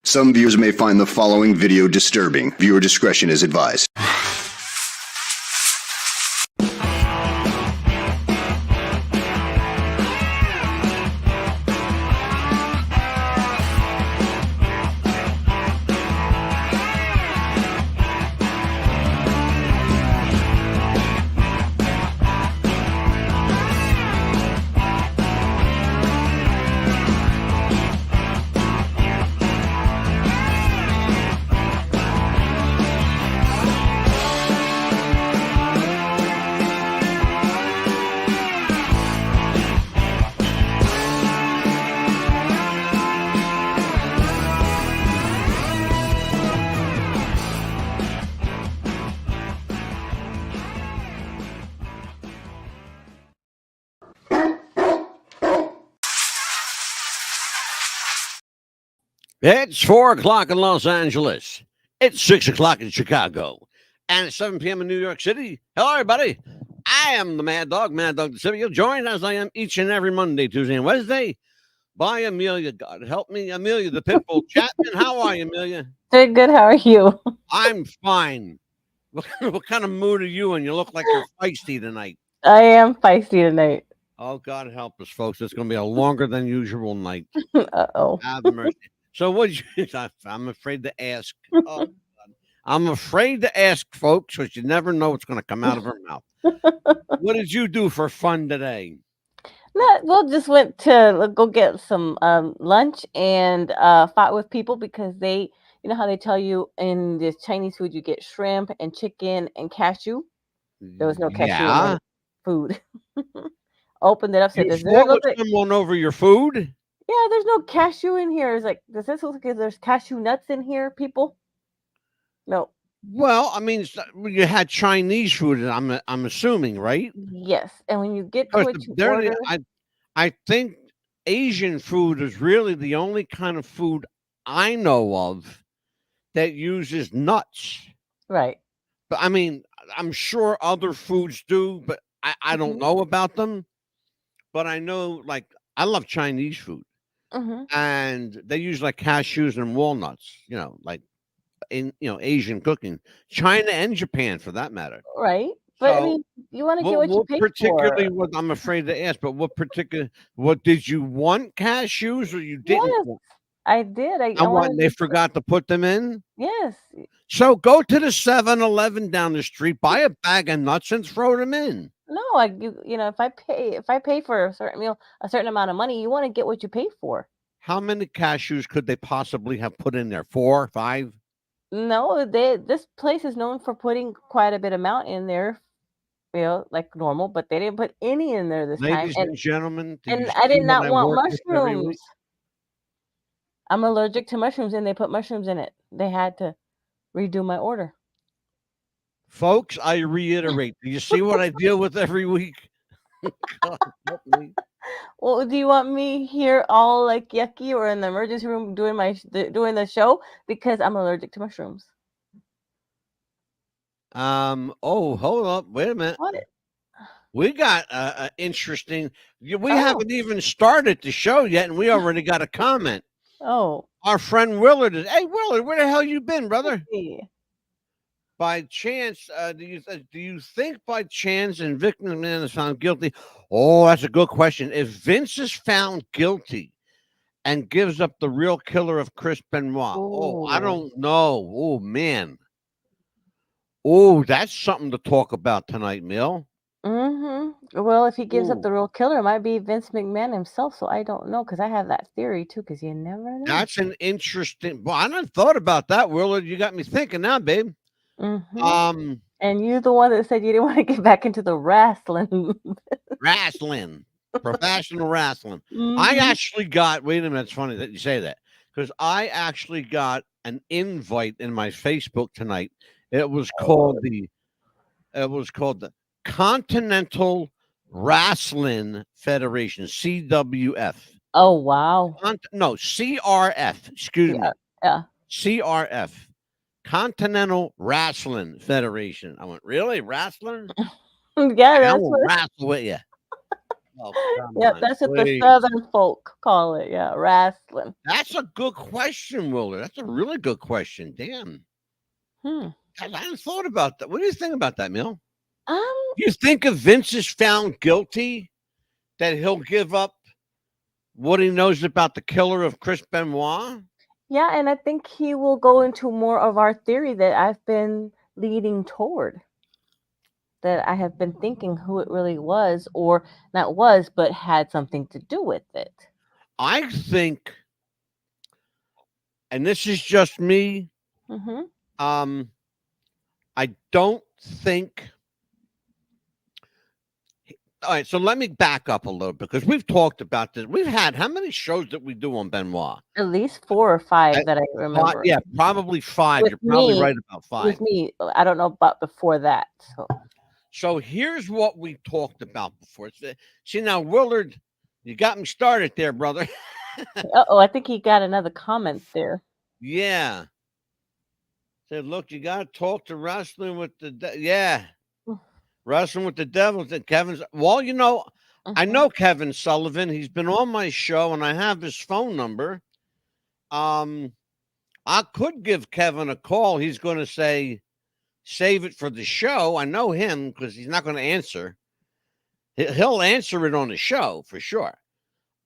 Some viewers may find the following video disturbing. Viewer discretion is advised. It's 4 o'clock in Los Angeles. It's 6 o'clock in Chicago. And it's 7 p.m. in New York City. Hello, everybody. I am the Mad Dog the Civil, joined as I am each and every Monday, Tuesday, and Wednesday by Amelia. God help me, Amelia, the Pitbull Chapman. How are you, Amelia? Doing good. How are you? I'm fine. What kind of mood are you in? You look like you're feisty tonight. I am feisty tonight. Oh, God help us, folks. It's going to be a longer than usual night. Uh-oh. Have mercy. So what did you, I'm afraid to ask. Oh, God. I'm afraid to ask, folks, because you never know what's going to come out of her mouth. What did you do for fun today? Well, just went to go get some lunch and fought with people because you know how they tell you in this Chinese food you get shrimp and chicken and cashew? There was no cashew in my food. Opened it up, said, "You fought with someone over your food?" Yeah, there's no cashew in here. It's like, does this look like there's cashew nuts in here, people? No. Well, I mean, you had Chinese food, and I'm assuming, right? Yes, and when you get to what you order, I think Asian food is really the only kind of food I know of that uses nuts. Right. But I mean, I'm sure other foods do, but I don't know about them. But I know, like, I love Chinese food. And they use like cashews and walnuts, like in Asian cooking, China and Japan for that matter. Right. But So, I mean, you want to get what you pay particularly for. what I'm afraid to ask, but what did you want cashews or you didn't? Yes, Want? I did. I And they forgot to put them in? Yes. So go to the 7-Eleven down the street, buy a bag of nuts and throw them in. No, if I pay for a certain meal, a certain amount of money, you want to get what you pay for. How many cashews could they possibly have put in there? 4, 5? No, this place is known for putting quite a bit amount in there, like normal, but they didn't put any in there this time. Ladies and gentlemen, and I did not want mushrooms. I'm allergic to mushrooms, and they put mushrooms in it. They had to redo my order. Folks, I reiterate, do you see what I deal with every week? God, help me. Well, do you want me here all like yucky or in the emergency room doing the show because I'm allergic to mushrooms? Oh, hold up. Wait a minute. What? We got interesting. We haven't even started the show yet, and we already got a comment. Oh. Our friend Willard is. Hey, Willard, where the hell you been, brother? Hey. By chance, do you think by chance and Vic McMahon is found guilty? Oh, that's a good question. If Vince is found guilty and gives up the real killer of Chris Benoit, I don't know. Oh, man. Oh, that's something to talk about tonight, Mill. Well, if he gives up the real killer, it might be Vince McMahon himself. So I don't know, because I have that theory too. Because you never know. That's an interesting. Well, I never thought about that, Willard. You got me thinking now, babe. And you're the one that said you didn't want to get back into the wrestling. Professional wrestling. I actually got. Wait a minute. It's funny that you say that, because I actually got an invite in my Facebook tonight. It was called the Continental Wrestling Federation, CWF. Oh, wow. No, CRF. Excuse me. Yeah. CRF. Continental Wrestling Federation. I went, really? Wrestling? Yeah, that's what wrestle with you. Oh, come Yep, on, that's what the please. Southern folk call it. Yeah, wrestling. That's a good question, Willard. That's a really good question. Damn. Hmm. I hadn't thought about that. What do you think about that, Mill? Um. You think if Vince is found guilty, that he'll give up what he knows about the killer of Chris Benoit? Yeah, and I think he will go into more of our theory that I've been leading toward. That I have been thinking who it really was, or not was, but had something to do with it. I think, and this is just me, Mm-hmm. um, I don't think. All right, so let me back up a little because we've talked about this. We've had how many shows that we do on Benoit? At least 4 or 5 I, that I remember. yeah, probably 5. With You're probably me, right about 5. I don't know about before that. So here's what we talked about before. See now, Willard, you got me started there, brother. I think he got another comment there. Yeah. Said, look, you got to talk to wrestling with yeah. Wrestling with the Devils and Kevin's. Well, you know, I know Kevin Sullivan. He's been on my show, and I have his phone number. I could give Kevin a call. He's going to say, save it for the show. I know him because he's not going to answer. He'll answer it on the show for sure.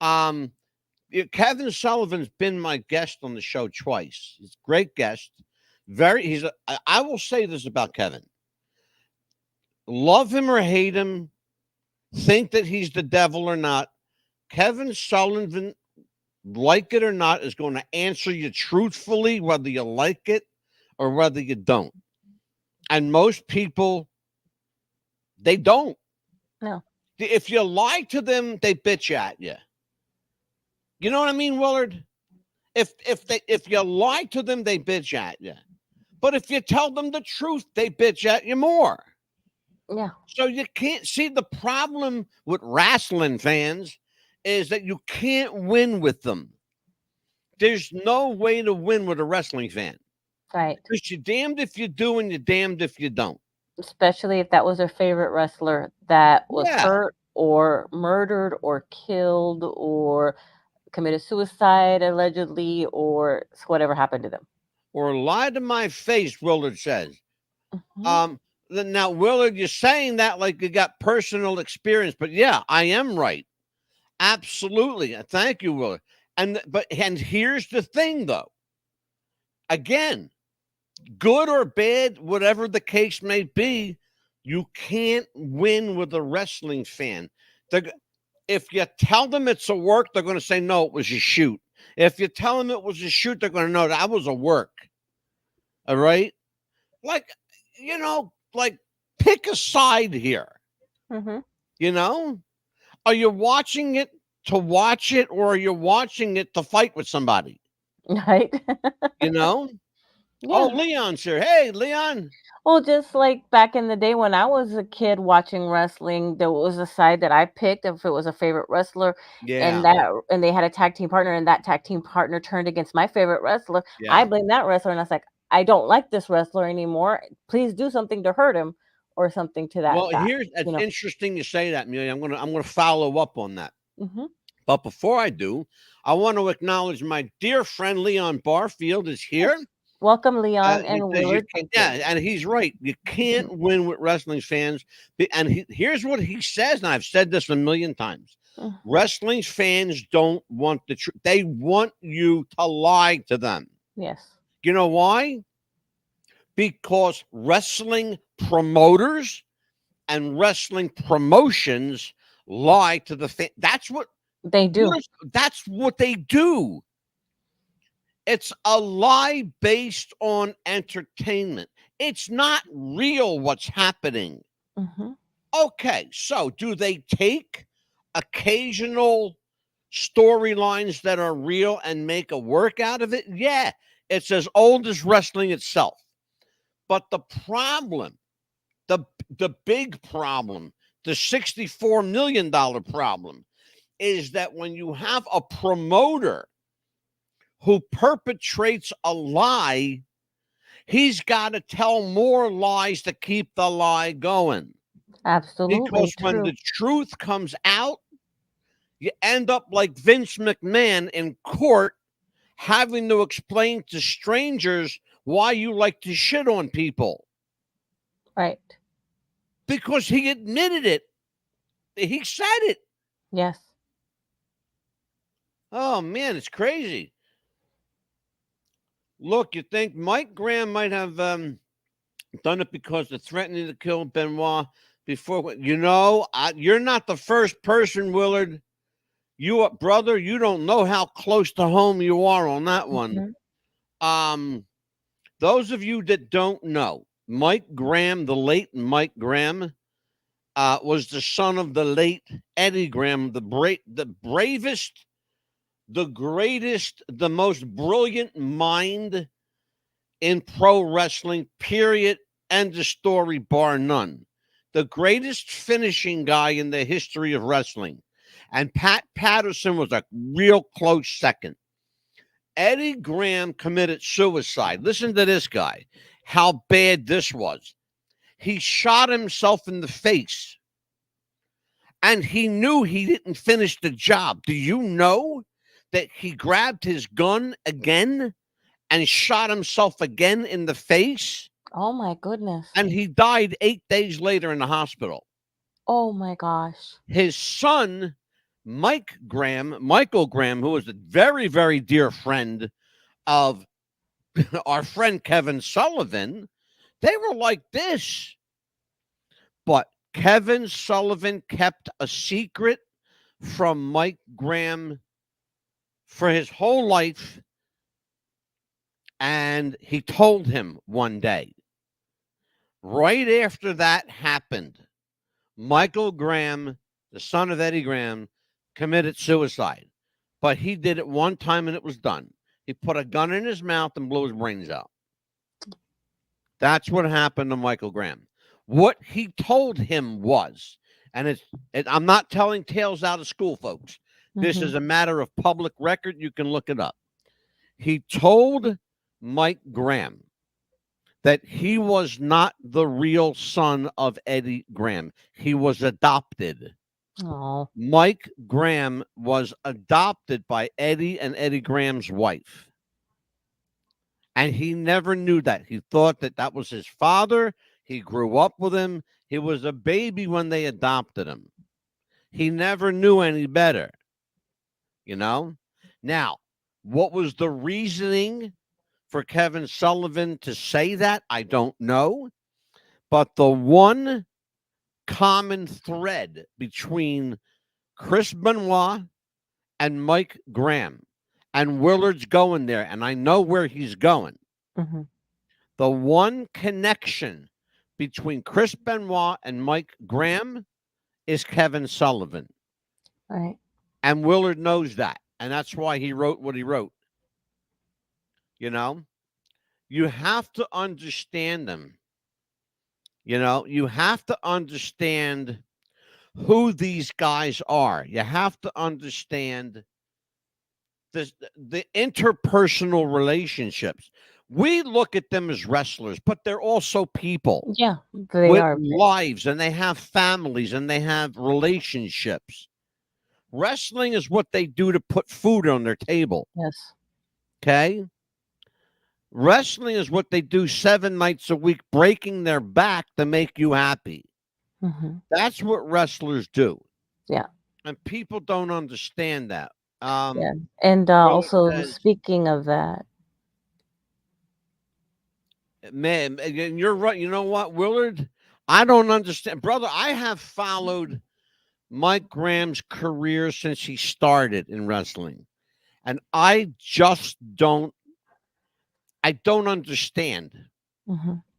Kevin Sullivan's been my guest on the show twice. He's a great guest. I will say this about Kevin. Love him or hate him, think that he's the devil or not, Kevin Sullivan, like it or not, is going to answer you truthfully, whether you like it or whether you don't. And most people, they don't. No. If you lie to them, they bitch at you. You know what I mean, Willard? If you lie to them, they bitch at you. But if you tell them the truth, they bitch at you more. Yeah. So you can't see the problem with wrestling fans is that you can't win with them. There's no way to win with a wrestling fan. Right. Because you're damned if you do and you're damned if you don't. Especially if that was their favorite wrestler that was Yeah. hurt or murdered or killed or committed suicide allegedly or whatever happened to them. Or lie to my face, Willard says. Mhm. Now, Willard, you're saying that like you got personal experience, but yeah, I am right. Absolutely. Thank you, Willard. And here's the thing, though. Again, good or bad, whatever the case may be, you can't win with a wrestling fan. If you tell them it's a work, they're going to say, no, it was a shoot. If you tell them it was a shoot, they're going to know that was a work. All right? Like, you know, like pick a side here. Mm-hmm. You know? Are you watching it to watch it or are you watching it to fight with somebody? Right. You know? Yeah. Oh, Leon's here. Hey, Leon. Well, just like back in the day when I was a kid watching wrestling, there was a side that I picked if it was a favorite wrestler, Yeah. and they had a tag team partner, and that tag team partner turned against my favorite wrestler. Yeah. I blame that wrestler, and I was like, I don't like this wrestler anymore. Please do something to hurt him, or something to that. Well, guy, it's interesting you say that, Amelia. I'm gonna follow up on that. Mm-hmm. But before I do, I want to acknowledge my dear friend Leon Barfield is here. Welcome, Leon and Willard. Yeah, and he's right. You can't win with wrestling fans. And here's what he says, and I've said this a million times. Wrestling fans don't want the truth. They want you to lie to them. Yes. You know why? Because wrestling promoters and wrestling promotions lie to the fan. That's what they do. That's what they do. It's a lie based on entertainment. It's not real what's happening. Mm-hmm. Okay, so do they take occasional storylines that are real and make a work out of it? Yeah, it's as old as wrestling itself. But the problem, the big problem, the $64 million problem is that when you have a promoter who perpetrates a lie, he's got to tell more lies to keep the lie going. Absolutely. Because when the truth comes out, you end up like Vince McMahon in court having to explain to strangers why you like to shit on people. Right. Because he admitted it. He said it. Yes. Oh, man, it's crazy. Look, you think Mike Graham might have done it because of threatening to kill Benoit before? You're not the first person, Willard. Brother, you don't know how close to home you are on that one. Those of you that don't know, Mike Graham, the late Mike Graham, was the son of the late Eddie Graham, the bravest, the greatest, the most brilliant mind in pro wrestling, period. End of story, bar none. The greatest finishing guy in the history of wrestling. And Pat Patterson was a real close second. Eddie Graham committed suicide. Listen to this guy, how bad this was. He shot himself in the face, and he knew he didn't finish the job. Do you know that he grabbed his gun again and shot himself again in the face? Oh my goodness. And he died 8 days later in the hospital. Oh my gosh. His son, Michael Graham, who was a very, very dear friend of our friend Kevin Sullivan, they were like this. But Kevin Sullivan kept a secret from Mike Graham for his whole life. And he told him one day, right after that happened, Michael Graham, the son of Eddie Graham, committed suicide. But he did it one time and it was done. He put a gun in his mouth and blew his brains out. That's what happened to Michael Graham. What he told him was, and I'm not telling tales out of school, folks. This is a matter of public record. You can look it up. He told Mike Graham that he was not the real son of Eddie Graham. He was adopted. Oh. Mike Graham was adopted by Eddie and Eddie Graham's wife. And he never knew that. He thought that that was his father. He grew up with him. He was a baby when they adopted him. He never knew any better. You know? Now, what was the reasoning for Kevin Sullivan to say that? I don't know. But the one common thread between Chris Benoit and Mike Graham, and Willard's going there, and I know where he's going. The one connection between Chris Benoit and Mike Graham is Kevin Sullivan. Right. And Willard knows that. And that's why he wrote what he wrote. You know, you have to understand them. You know, you have to understand who these guys are. You have to understand the interpersonal relationships. We look at them as wrestlers, but they're also people. Yeah, they with are. lives, and they have families, and they have relationships. Wrestling is what they do to put food on their table. Yes. Okay? Wrestling is what they do 7 nights a week, breaking their back to make you happy. That's what wrestlers do. Yeah. And people don't understand that. Yeah. And also, speaking of that, man, you're right. You know what, Willard? I don't understand. Brother, I have followed Mike Graham's career since he started in wrestling. And I just don't understand.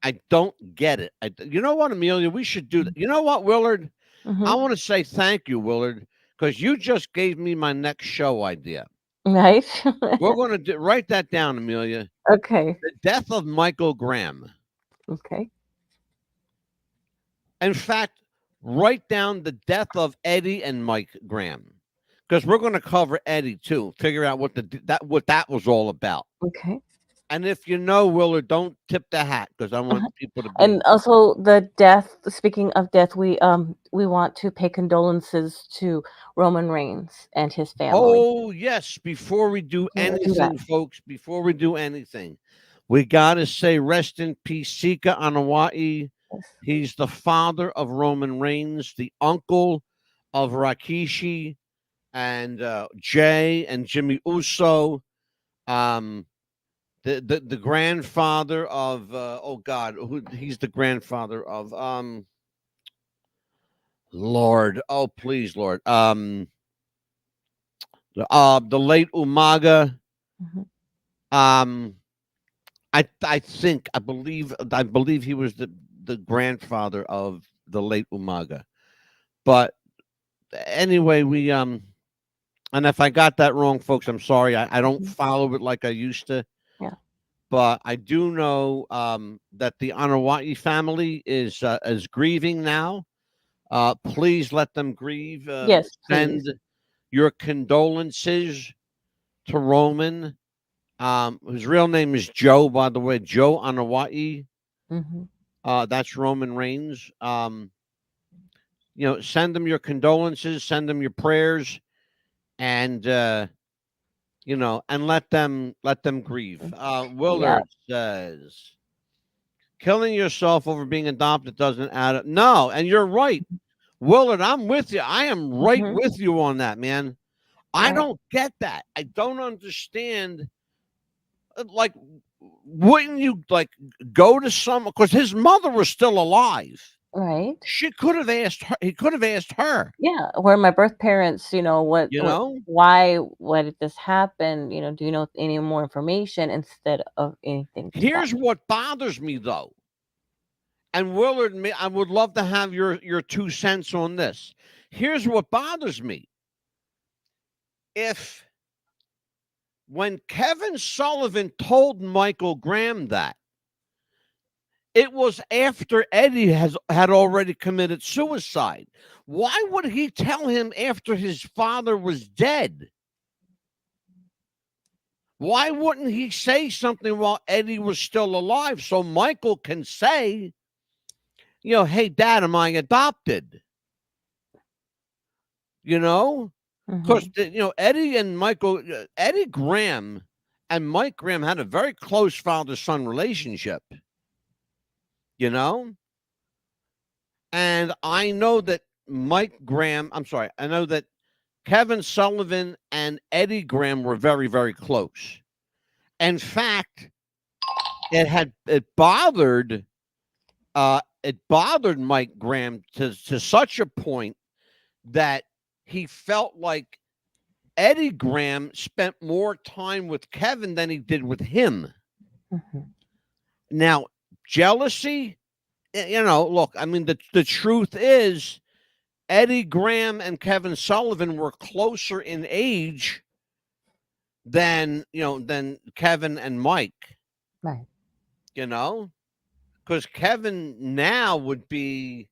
I don't get it. You know what, Amelia? We should do that. You know what, Willard? I want to say thank you, Willard, because you just gave me my next show idea. Right. We're going to write that down, Amelia. Okay. The death of Michael Graham. Okay. In fact, write down the death of Eddie and Mike Graham, because we're going to cover Eddie too. Figure out what that was all about. Okay. And if you know, Willard, don't tip the hat because I want people to be. And also the death. Speaking of death, we want to pay condolences to Roman Reigns and his family. Oh, yes. Before we do Yeah, do that. anything, folks, before we do anything, we got to say rest in peace, Sika Anawai. Yes. He's the father of Roman Reigns, the uncle of Rikishi and Jay and Jimmy Uso. The grandfather of oh God, he's the grandfather of Lord. Oh please, Lord. The late Umaga. Mhm. I believe he was the grandfather of the late Umaga. But anyway, we and if I got that wrong, folks, I'm sorry. I don't follow it like I used to. Yeah. But I do know that the Anawati family is grieving now. Please let them grieve. Yes, please. Send your condolences to Roman, whose real name is Joe, by the way, Joe Anawati. Hmm. That's Roman Reigns. Send them your condolences, send them your prayers, and and let them grieve. Yeah. Willard says, killing yourself over being adopted doesn't add up. No, and you're right, Willard. I'm with you. I am right Mhm. with you on that, man. I Right. don't get that. I don't understand. Like, wouldn't you like go to some? Because his mother was still alive. Right. She could have asked her. He could have asked her. Yeah. Where my birth parents, You know. why did this happen? Do you know any more information instead of anything to that? Here's what bothers me, though. And Willard, I would love to have your 2 cents on this. Here's what bothers me. If when Kevin Sullivan told Michael Graham that, it was after Eddie had already committed suicide. Why would he tell him after his father was dead? Why wouldn't he say something while Eddie was still alive so Michael can say, hey, Dad, am I adopted? Because Mhm. Eddie Graham and Mike Graham had a very close father-son relationship. And I know that I know that Kevin Sullivan and Eddie Graham were very, very close. In fact, it bothered Mike Graham to such a point that he felt like Eddie Graham spent more time with Kevin than he did with him. Mhm. Now, jealousy, look, I mean, the truth is Eddie Graham and Kevin Sullivan were closer in age than Kevin and Mike, Right. because Kevin now would be,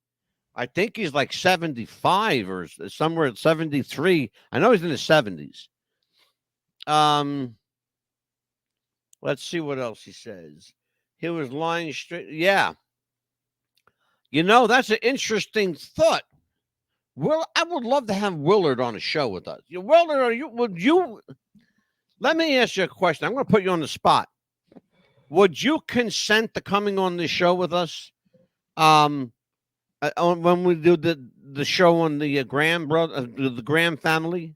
I think he's like 75 or somewhere at 73. I know he's in his 70s. Let's see what else he says. He was lying straight. Yeah. That's an interesting thought. Well, I would love to have Willard on a show with us. Willard, let me ask you a question. I'm going to put you on the spot. Would you consent to coming on this show with us? When we do the show on the Graham the Graham family?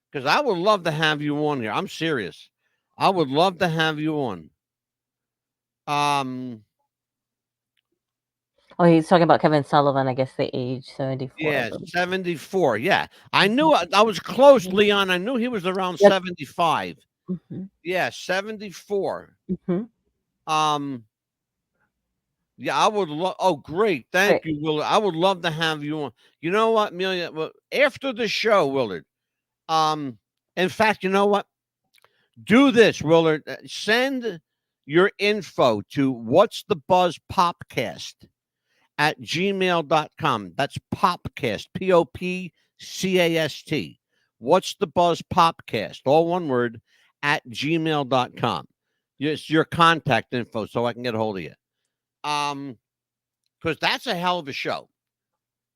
Because I would love to have you on here. I'm serious. I would love to have you on. Oh, he's talking about Kevin Sullivan. I guess the age 74. Yeah, 74. Yeah. I knew I was close, Leon. I knew he was around Yep. 75. Mhm. Yeah, 74. Mhm. Yeah, I would love. Oh, great. Thank you, Willard. I would love to have you on. You know what, Amelia? Well, after the show, Willard. In fact, you know what? Do this, Willard. Send your info to what's the buzz popcast at gmail.com. That's popcast, POPCAST. What's the buzz popcast? All one word at gmail.com. It's your contact info so I can get a hold of you. Because that's a hell of a show.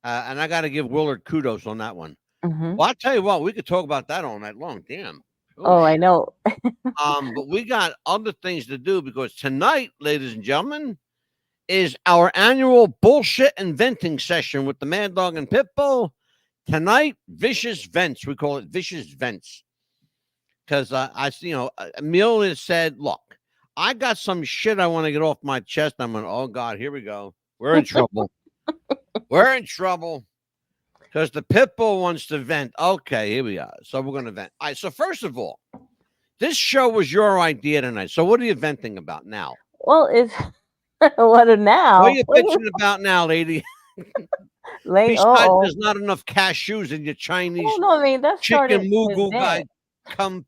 And I got to give Willard kudos on that one. Mhm. Well, I'll tell you what, we could talk about that all night long. Damn. Oh, I shit. know. But we got other things to do because tonight, ladies and gentlemen, is our annual bullshit inventing session with the Mad Dog and Pitbull. Tonight, Vicious Vents. We call it Vicious Vents. Because Emil has said, look, I got some shit I want to get off my chest. I'm going, oh, God, here we go. We're in trouble. We're in trouble. Because the Pitbull wants to vent. Okay, here we are. So we're going to vent. All right, so first of all, this show was your idea tonight. So what are you venting about now? Well, it's what a now. What are you bitching about now, lady? Besides, oh. there's not enough cashews in your Chinese Well, no, I mean that started chicken mugu guy, today.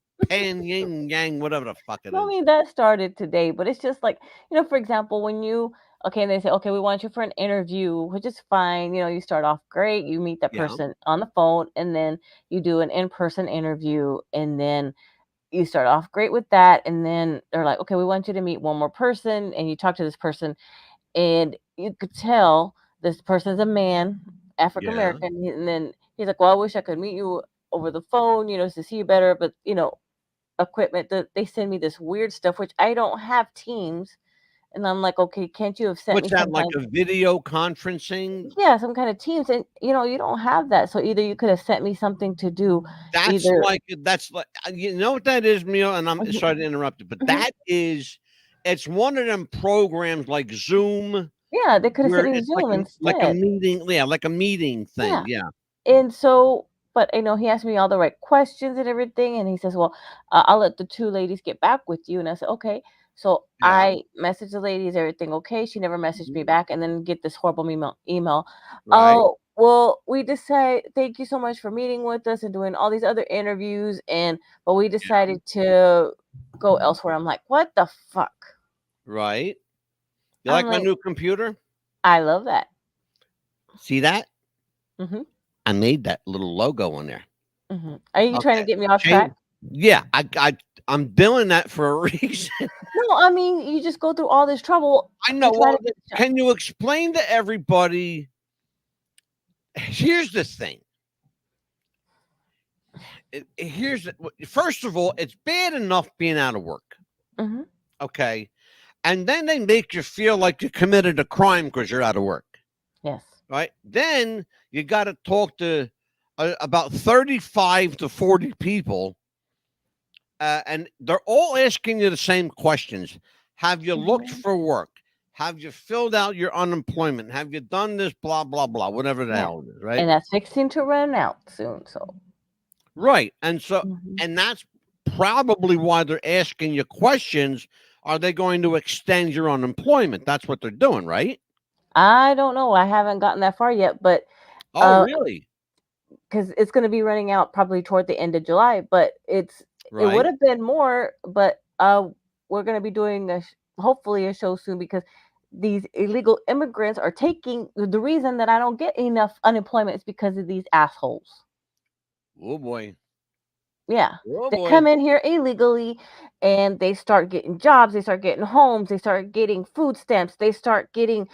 yin yang, whatever the fuck it No, I is. mean that started today, but it's just like, for example, when you and they say, okay, we want you for an interview, which is fine. You start off great, you meet that Yeah. person on the phone, and then you do an in-person interview, and then you start off great with that, and then they're like, okay, we want you to meet one more person, and you talk to this person, and you could tell this person's a man, African Yeah. American, and then he's like, well, I wish I could meet you over the phone, to see you better, but equipment that they send me this weird stuff, which I don't have Teams, and I'm like, okay, can't you have sent What's me that, some like kind a video conferencing? some kind of Teams, and you don't have that, so either you could have sent me something to do, That's either. like you know what that is, Mio, and I'm Mhm, sorry to interrupt you, but mhm. it's one of them programs like Zoom Yeah, they could have where sent me it's Zoom like a instead. meeting, yeah, like a meeting Yeah. thing, yeah. And so, but he asked me all the right questions and everything, and he says, "Well, I'll let the two ladies get back with you." And I said, "Okay." So Yeah. I messaged the ladies, everything okay? She never messaged me Mhm. back, and then get this horrible email. Right. Oh, well, we decide. Thank you so much for meeting with us and doing all these other interviews, but we decided to go elsewhere. I'm like, what the fuck? Right. You I'm like my like, new computer? I love that. See that? Hmm. I made that little logo on there. Are you trying to Okay. get me off Change. track? Yeah, I'm doing that for a reason. No, I mean, you just go through all this trouble I to know. try Well, to get the job. can you explain to everybody? Here's the thing. First of all, it's bad enough being out of work. Mhm. Okay. And then they make you feel like you committed a crime because you're out of work. Yes. Right. Then you got to talk to about 35 to 40 people. And they're all asking you the same questions. Have you looked Mhm. for work? Have you filled out your unemployment? Have you done this? Blah, blah, blah, whatever the Yeah. hell it is. Right. And that's fixing to run out soon, so. Right. And so, Mhm. and that's probably why they're asking you questions. Are they going to extend your unemployment? That's what they're doing, right? I don't know, I haven't gotten that far yet, but, Oh, really? because it's gonna be running out probably toward the end of July, but it would Right. have been more, but, we're gonna be doing hopefully a show soon because these illegal immigrants are taking the reason that I don't get enough unemployment is because of these assholes. Oh, boy. Yeah. Oh, They boy. come in here illegally and they start getting jobs, they start getting homes, they start getting food stamps, they start getting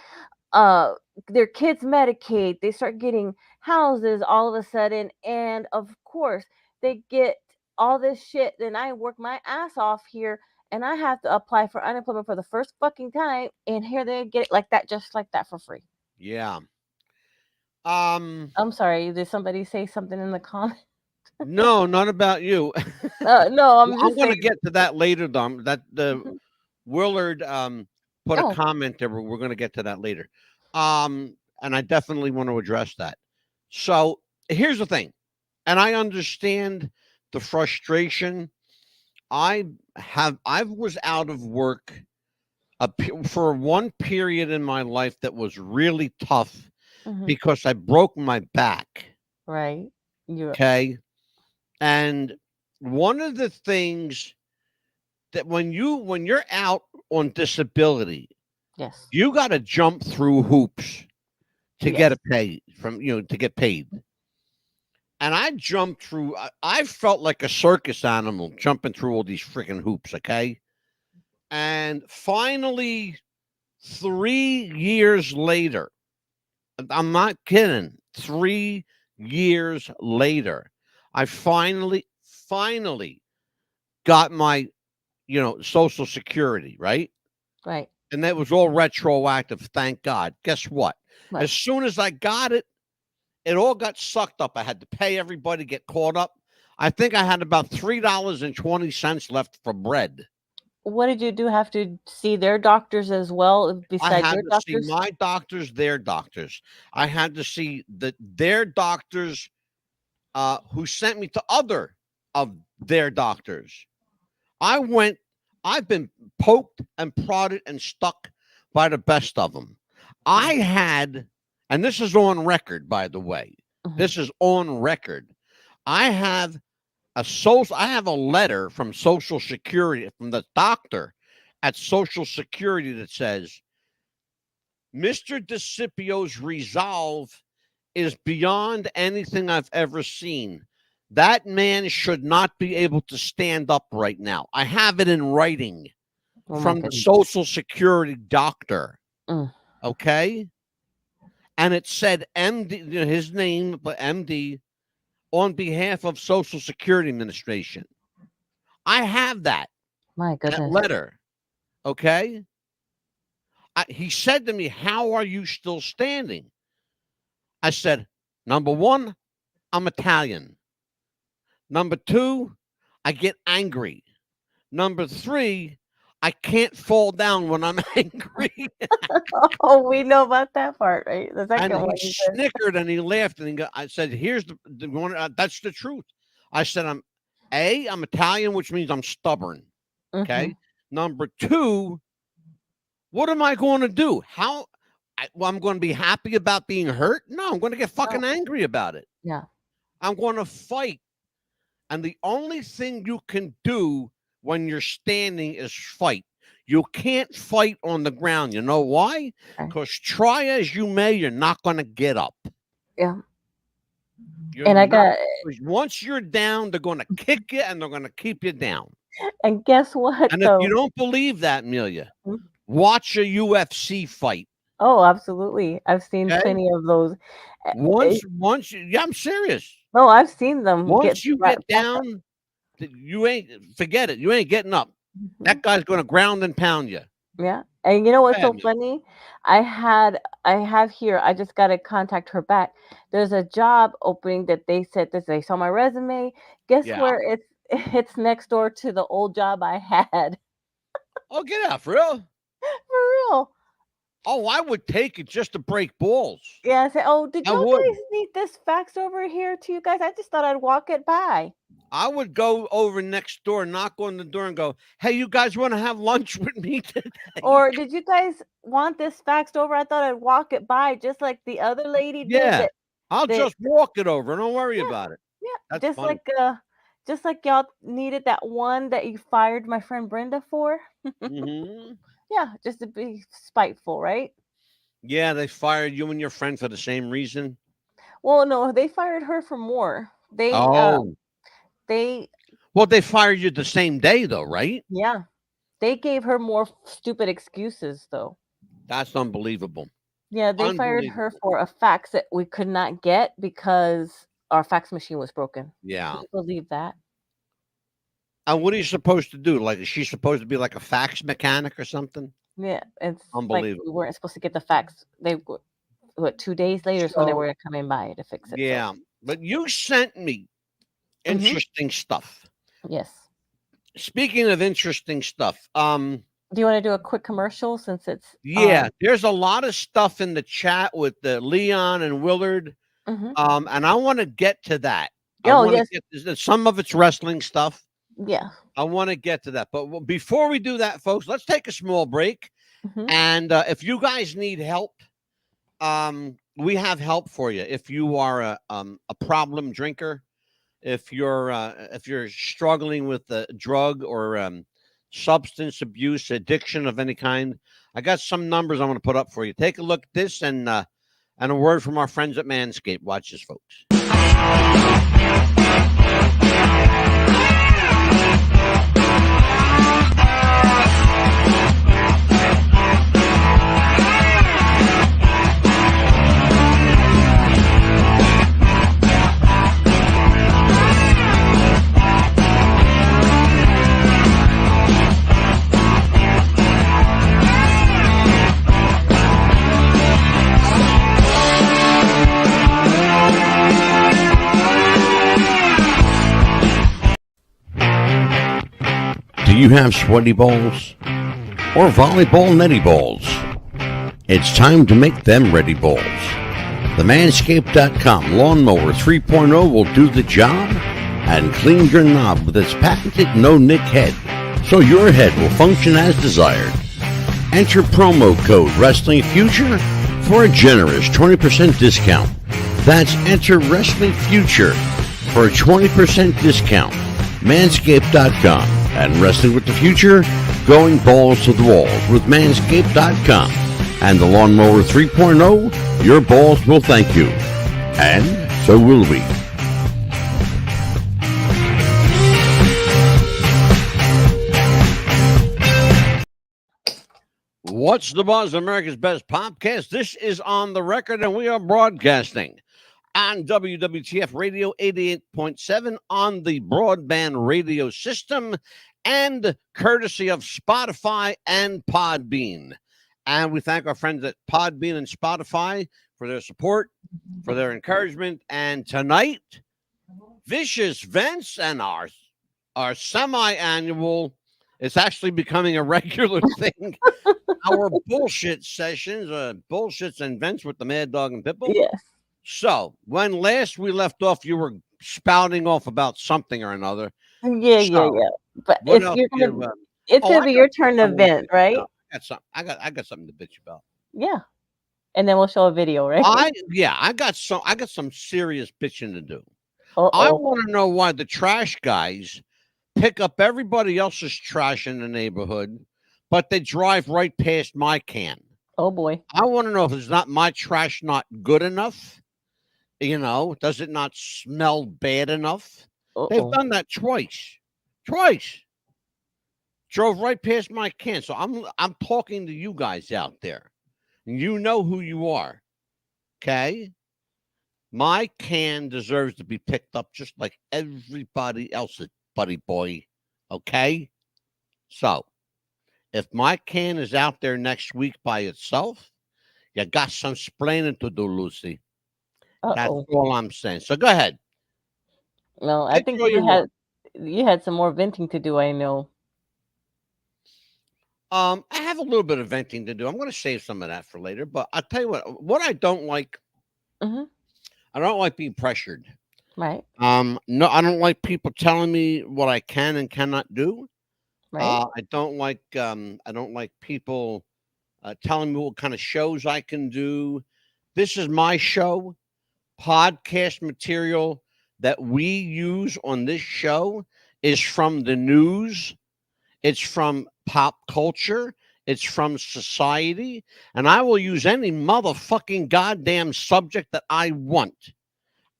uh their kids Medicaid, they start getting houses all of a sudden, and of course they get all this shit. Then I work my ass off here and I have to apply for unemployment for the first fucking time, and here they get it like that, just like that, for free. Yeah. Um, I'm sorry, did somebody say something in the comment? no, not about you. No, Well, I'm I'm just gonna saying. get to that later, Dom. That the Mhm. Willard put a Oh. comment there, but we're gonna get to that later. And I definitely want to address that. So here's the thing, and I understand the frustration. I was out of work for one period in my life that was really tough Mhm. because I broke my back. Right. You're. Okay. And one of the things that when you're out on disability, Yes. you got to jump through hoops to get Yes. a pay to get paid. And I jumped through. I felt like a circus animal jumping through all these freaking hoops. Okay, And finally, 3 years later, I'm not kidding, 3 years later, I finally got my, Social Security, right? Right. And that was all retroactive, thank God. Guess what? What? As soon as I got it, it all got sucked up. I had to pay everybody, get caught up. I think I had about $3.20 left for bread. What did you do? Have to see their doctors as well I besides had your to see doctors? my doctors, their doctors. I had to see their doctors who sent me to other of their doctors. I've been poked and prodded and stuck by the best of them. I had, and this is on record, by the way. Mhm. This is on record. I have I have a letter from Social Security, from the doctor at Social Security, that says, Mr. DeCipio's resolve is beyond anything I've ever seen. That man should not be able to stand up right now. I have it in writing Oh my from the goodness. Social Security doctor. Mm. Okay. And it said MD, his name, but MD, on behalf of Social Security Administration. I have that My goodness. letter. Okay. He said to me, how are you still standing? I said, number one, I'm Italian. Number two, I get angry. Number three, I can't fall down when I'm angry. Oh, we know about that part, right? The second And one. he You said. snickered and he laughed and I said, here's the one. That's the truth. I said, I'm Italian, which means I'm stubborn. Okay. Mhm. Number two, what am I going to do? I'm going to be happy about being hurt? No, I'm going to get fucking angry about it. Yeah. I'm going to fight. And the only thing you can do when you're standing is fight. You can't fight on the ground. You know why? Okay. Because try as you may, you're not going to get up. Yeah. You're And I not- got, once you're down, they're going to kick you and they're going to keep you down. and guess what And if though? you don't believe that, Amelia, Mhm. watch a UFC fight. Oh, absolutely. I've seen Okay. plenty of those. I'm serious. No, I've seen them Once you right get back up. down, forget it. You ain't getting up. Mhm. That guy's going to ground and pound you. Yeah. And you know what's so Bad. funny? I have here, I just got to contact her back. There's a job opening that they said this, they saw my resume. Guess Yeah. where it's next door to the old job I had. Oh, get out, for real? For real. Oh, I would take it just to break balls. Yeah, I said, oh, did I y'all would. guys need this faxed over here to you guys? I just thought I'd walk it by. I would go over next door, knock on the door and go, hey, you guys want to have lunch with me today? Or did you guys want this faxed over? I thought I'd walk it by just like the other lady did. Yeah. I'll that- just walk it over. Don't worry about it. Yeah, That's just funny. like y'all needed that one that you fired my friend Brenda for. Mhm. Yeah, just to be spiteful, right? Yeah, they fired you and your friend for the same reason. Well, no, they fired her for more. They Well, they fired you the same day, though, right? yeah, they gave her more stupid excuses though. That's unbelievable. Yeah, they fired her Unbelievable. for a fax that we could not get because our fax machine was broken. Yeah. Can you believe that? And what are you supposed to do? Like, is she supposed to be like a fax mechanic or something? Yeah, it's like Unbelievable. we weren't supposed to get the fax. They what 2 days later is when they So- were coming by to fix it. so, Yeah. But you sent me interesting stuff. yes. Speaking of interesting stuff, Do you want to do a quick commercial since it's yeah, there's a lot of stuff in the chat with the Leon and Willard. mhm. And I want to get to that. I Oh, wanna yes. get some of it's wrestling stuff. Yeah. I want to get to that. But before we do that, folks, let's take a small break. Mhm. And if you guys need help, we have help for you. If you are a problem drinker, if you're struggling with a drug or substance abuse, addiction of any kind, I got some numbers I want to put up for you. Take a look at this and a word from our friends at Manscaped. Watch this, folks. you have sweaty balls? Or volleyball netty balls? It's time to make them ready balls. The Manscaped.com Lawnmower 3.0 will do the job and clean your knob with its patented no-nick head, so your head will function as desired. Enter promo code Wrestling Future for a generous 20% discount. That's enter Wrestling Future for a 20% discount. Manscaped.com and Wrestling with the Future, going balls to the walls with Manscaped.com and the Lawnmower 3.0. Your balls will thank you, and so will we. What's the buzz? America's best podcast. This is On the Record, and we are broadcasting on WWTF Radio 88.7 on the broadband radio system and courtesy of Spotify and Podbean. And we thank our friends at Podbean and Spotify for their support, for their encouragement. And tonight, Vicious Vince and our semi-annual, it's actually becoming a regular thing. Our bullshit sessions, bullshits and Vince with the Mad Dog and Pitbull. Yes. So, when last we left off, you were spouting off about something or another. Yeah. But What it's else you're you, gonna, it's gonna be your turn to vent, right? I got something to bitch about. Yeah. And then we'll show a video, right? I got some serious bitching to do. I want to know why the trash guys pick up everybody else's trash in the neighborhood, but they drive right past my can. Oh boy. I want to know if it's not my trash not good enough. You know, does it not smell bad enough? They've done that twice. Drove right past my can. So I'm talking to you guys out there. You know who you are. Okay? My can deserves to be picked up just like everybody else's, buddy boy. Okay? So, if my can is out there next week by itself, you got some splaining to do, Lucy. That's all I'm saying. So go ahead. No, I think you had some more venting to do, I know. I have a little bit of venting to do. I'm going to save some of that for later, but I'll tell you what I don't like. Mm-hmm. I don't like being pressured. Right. No, I don't like people telling me what I can and cannot do. Right. I don't like people telling me what kind of shows I can do. This is my show. Podcast material that we use on this show is from the news. It's from pop culture. It's from society. And I will use any motherfucking goddamn subject that I want.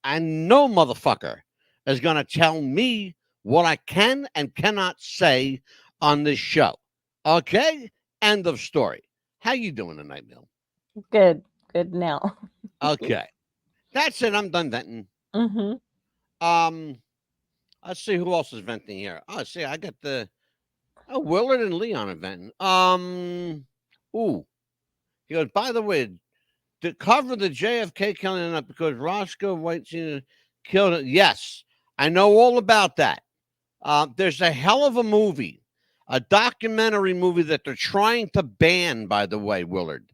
And no motherfucker is going to tell me what I can and cannot say on this show. Okay? End of story. How you doing tonight, Bill? Good now. Okay. That's it. I'm done venting. Mm-hmm. Let's see who else is venting here. Oh, see, I got Willard and Leon are venting. He goes, by the way, to cover the JFK killing up because Roscoe White killed it. Yes, I know all about that. There's a hell of a movie, a documentary movie that they're trying to ban, by the way, Willard.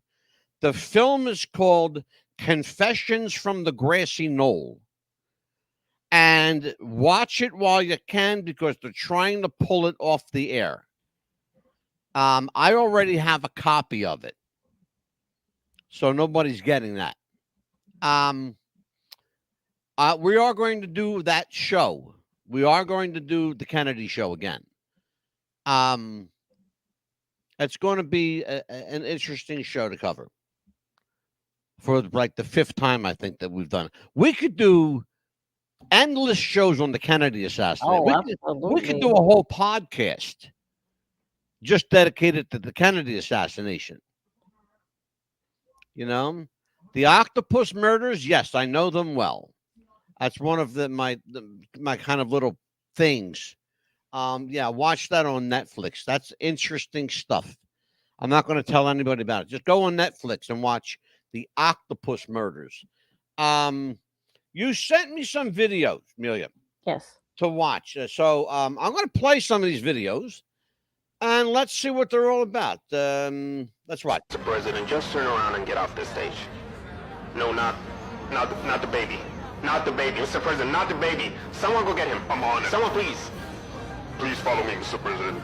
The film is called Confessions from the Grassy Knoll. And watch it while you can because they're trying to pull it off the air. I already have a copy of it. So nobody's getting that. We are going to do that show. We are going to do the Kennedy show again. It's going to be an interesting show to cover. For like the fifth time, I think, that we've done it. We could do endless shows on the Kennedy assassination. We could do a whole podcast just dedicated to the Kennedy assassination. You know, the octopus murders. Yes, I know them well. That's one of my kind of little things. Yeah, watch that on Netflix. That's interesting stuff. I'm not going to tell anybody about it. Just go on Netflix and watch the octopus murders. You sent me some videos, Amelia. Yes. To watch. So I'm going to play some of these videos. and let's see what they're all about. Let's watch. Mr. President, just turn around and get off this stage. No, not the baby. Not the baby. Mr. President, not the baby. Someone go get him. I'm on it. Someone, please. Please follow me, Mr. President.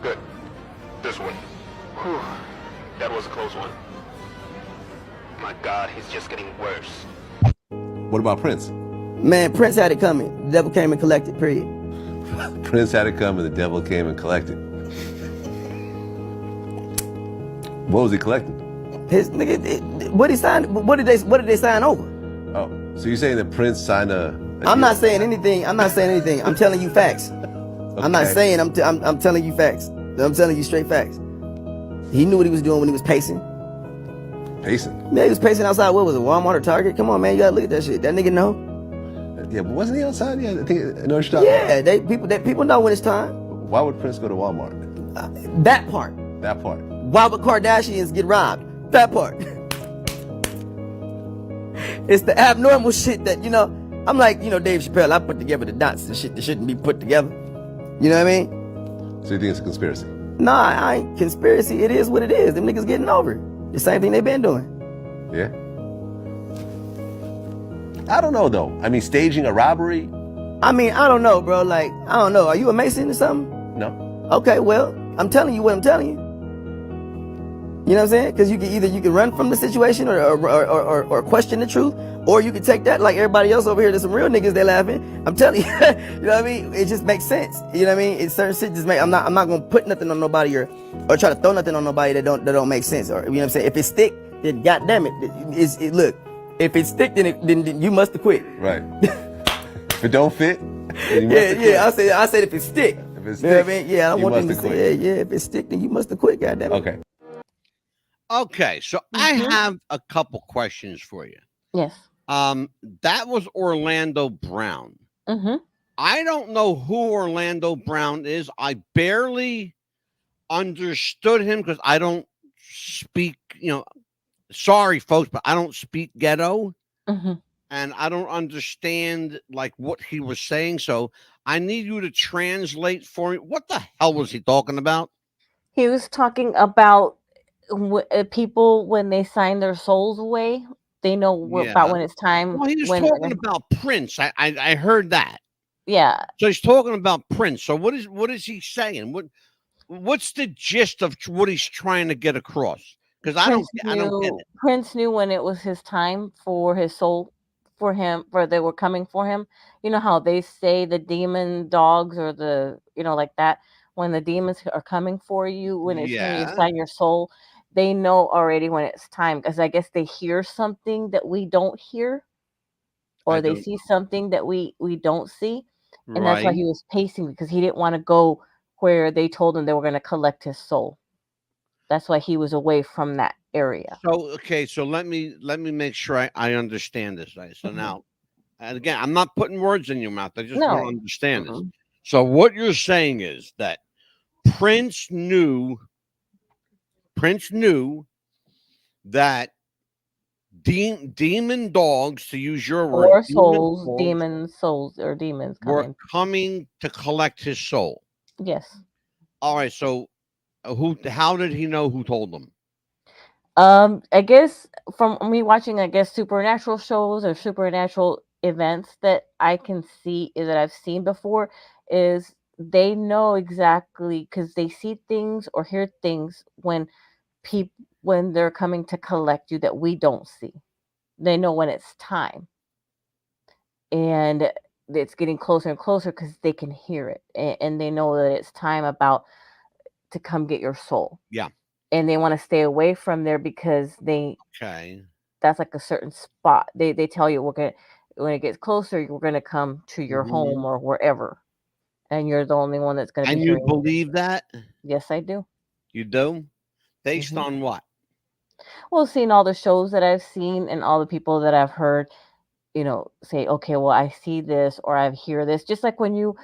Good. This way. Whew. That was a close one. My God, he's just getting worse. What about Prince? Man, Prince had it coming. The devil came and collected, period. Prince had it coming, the devil came and collected. What was he collecting? His nigga, what he signed? What did they sign over? Oh, so you're saying that Prince signed a I'm not saying anything. I'm telling you facts. Okay. I'm not saying. I'm telling you facts. I'm telling you straight facts. He knew what he was doing when he was pacing. Pacing? Man, he was pacing outside. What was it, Walmart or Target? Come on, man, you gotta look at that shit. That nigga know. Yeah, but wasn't he outside? Yeah, I think I know what you're talking Yeah, people know when it's time. Why would Prince go to Walmart? That part. That part. Why would Kardashians get robbed? That part. It's the abnormal shit that, I'm like, Dave Chappelle, I put together the dots and shit that shouldn't be put together. You know what I mean? So you think it's a conspiracy? Nah, I ain't conspiracy. It is what it is. Them niggas getting over it. The same thing they been doing. Yeah. I don't know though. I mean, staging a robbery? I mean, I don't know, bro. Like, I don't know. Are you a Mason or something? No. Okay, well, I'm telling you what I'm telling you. You know what I'm saying? Because you can run from the situation or question the truth, or you can take that like everybody else over here. There's some real niggas they laughing. I'm telling you, you know what I mean? It just makes sense. You know what I mean? It's certain shit just make. I'm not gonna put nothing on nobody or try to throw nothing on nobody that don't make sense. Or you know what I'm saying? If it stick, then goddamn it, look. If it stick, then you must have quit. Right. If it don't fit, then you must have quit. I said if it stick. If it stick, you know what I mean? Yeah, I don't you want them to must have say, quit. yeah. If it stick, then you must have quit. Goddamn it. Okay. Okay, so I have a couple questions for you. Yes. That was Orlando Brown. Mm-hmm. I don't know who Orlando Brown is. I barely understood him because I don't speak, sorry folks, but I don't speak ghetto. Mm-hmm. And I don't understand like what he was saying. So I need you to translate for me. What the hell was he talking about? He was talking about people when they sign their souls away. They know about when it's time. Well, he was talking about Prince. I heard that. Yeah. So he's talking about Prince. So what is he saying? What's the gist of what he's trying to get across? Because I don't get it. Prince knew when it was his time for his soul, for they were coming for him. You know how they say the demon dogs or the like that, when the demons are coming for you when it's when you sign your soul, they know already when it's time, because I guess they hear something that we don't hear, or they see something that we don't see, and that's why he was pacing, because he didn't want to go where they told him they were going to collect his soul. That's why he was away from that area. So okay, so let me make sure I understand this, right? So now, and again, I'm not putting words in your mouth. I just want to understand this. So what you're saying is that Prince knew that demon dogs, to use your word, or souls, demon souls or demons were coming to collect his soul. Yes. All right. So how did he know who told them? I guess from me watching, supernatural shows or supernatural events that I can see that I've seen before, is they know exactly, because they see things or hear things when they're coming to collect you that we don't see. They know when it's time, and it's getting closer and closer because they can hear it, and they know that it's time to come get your soul. Yeah. And they want to stay away from there because that's like a certain spot. They tell you when it gets closer, we're gonna come to your home or wherever, and you're the only one that's gonna. And you believe that? Yes, I do. You do? Based on what? Well, seeing all the shows that I've seen and all the people that I've heard, say, okay, well, I see this or I hear this. Just like when you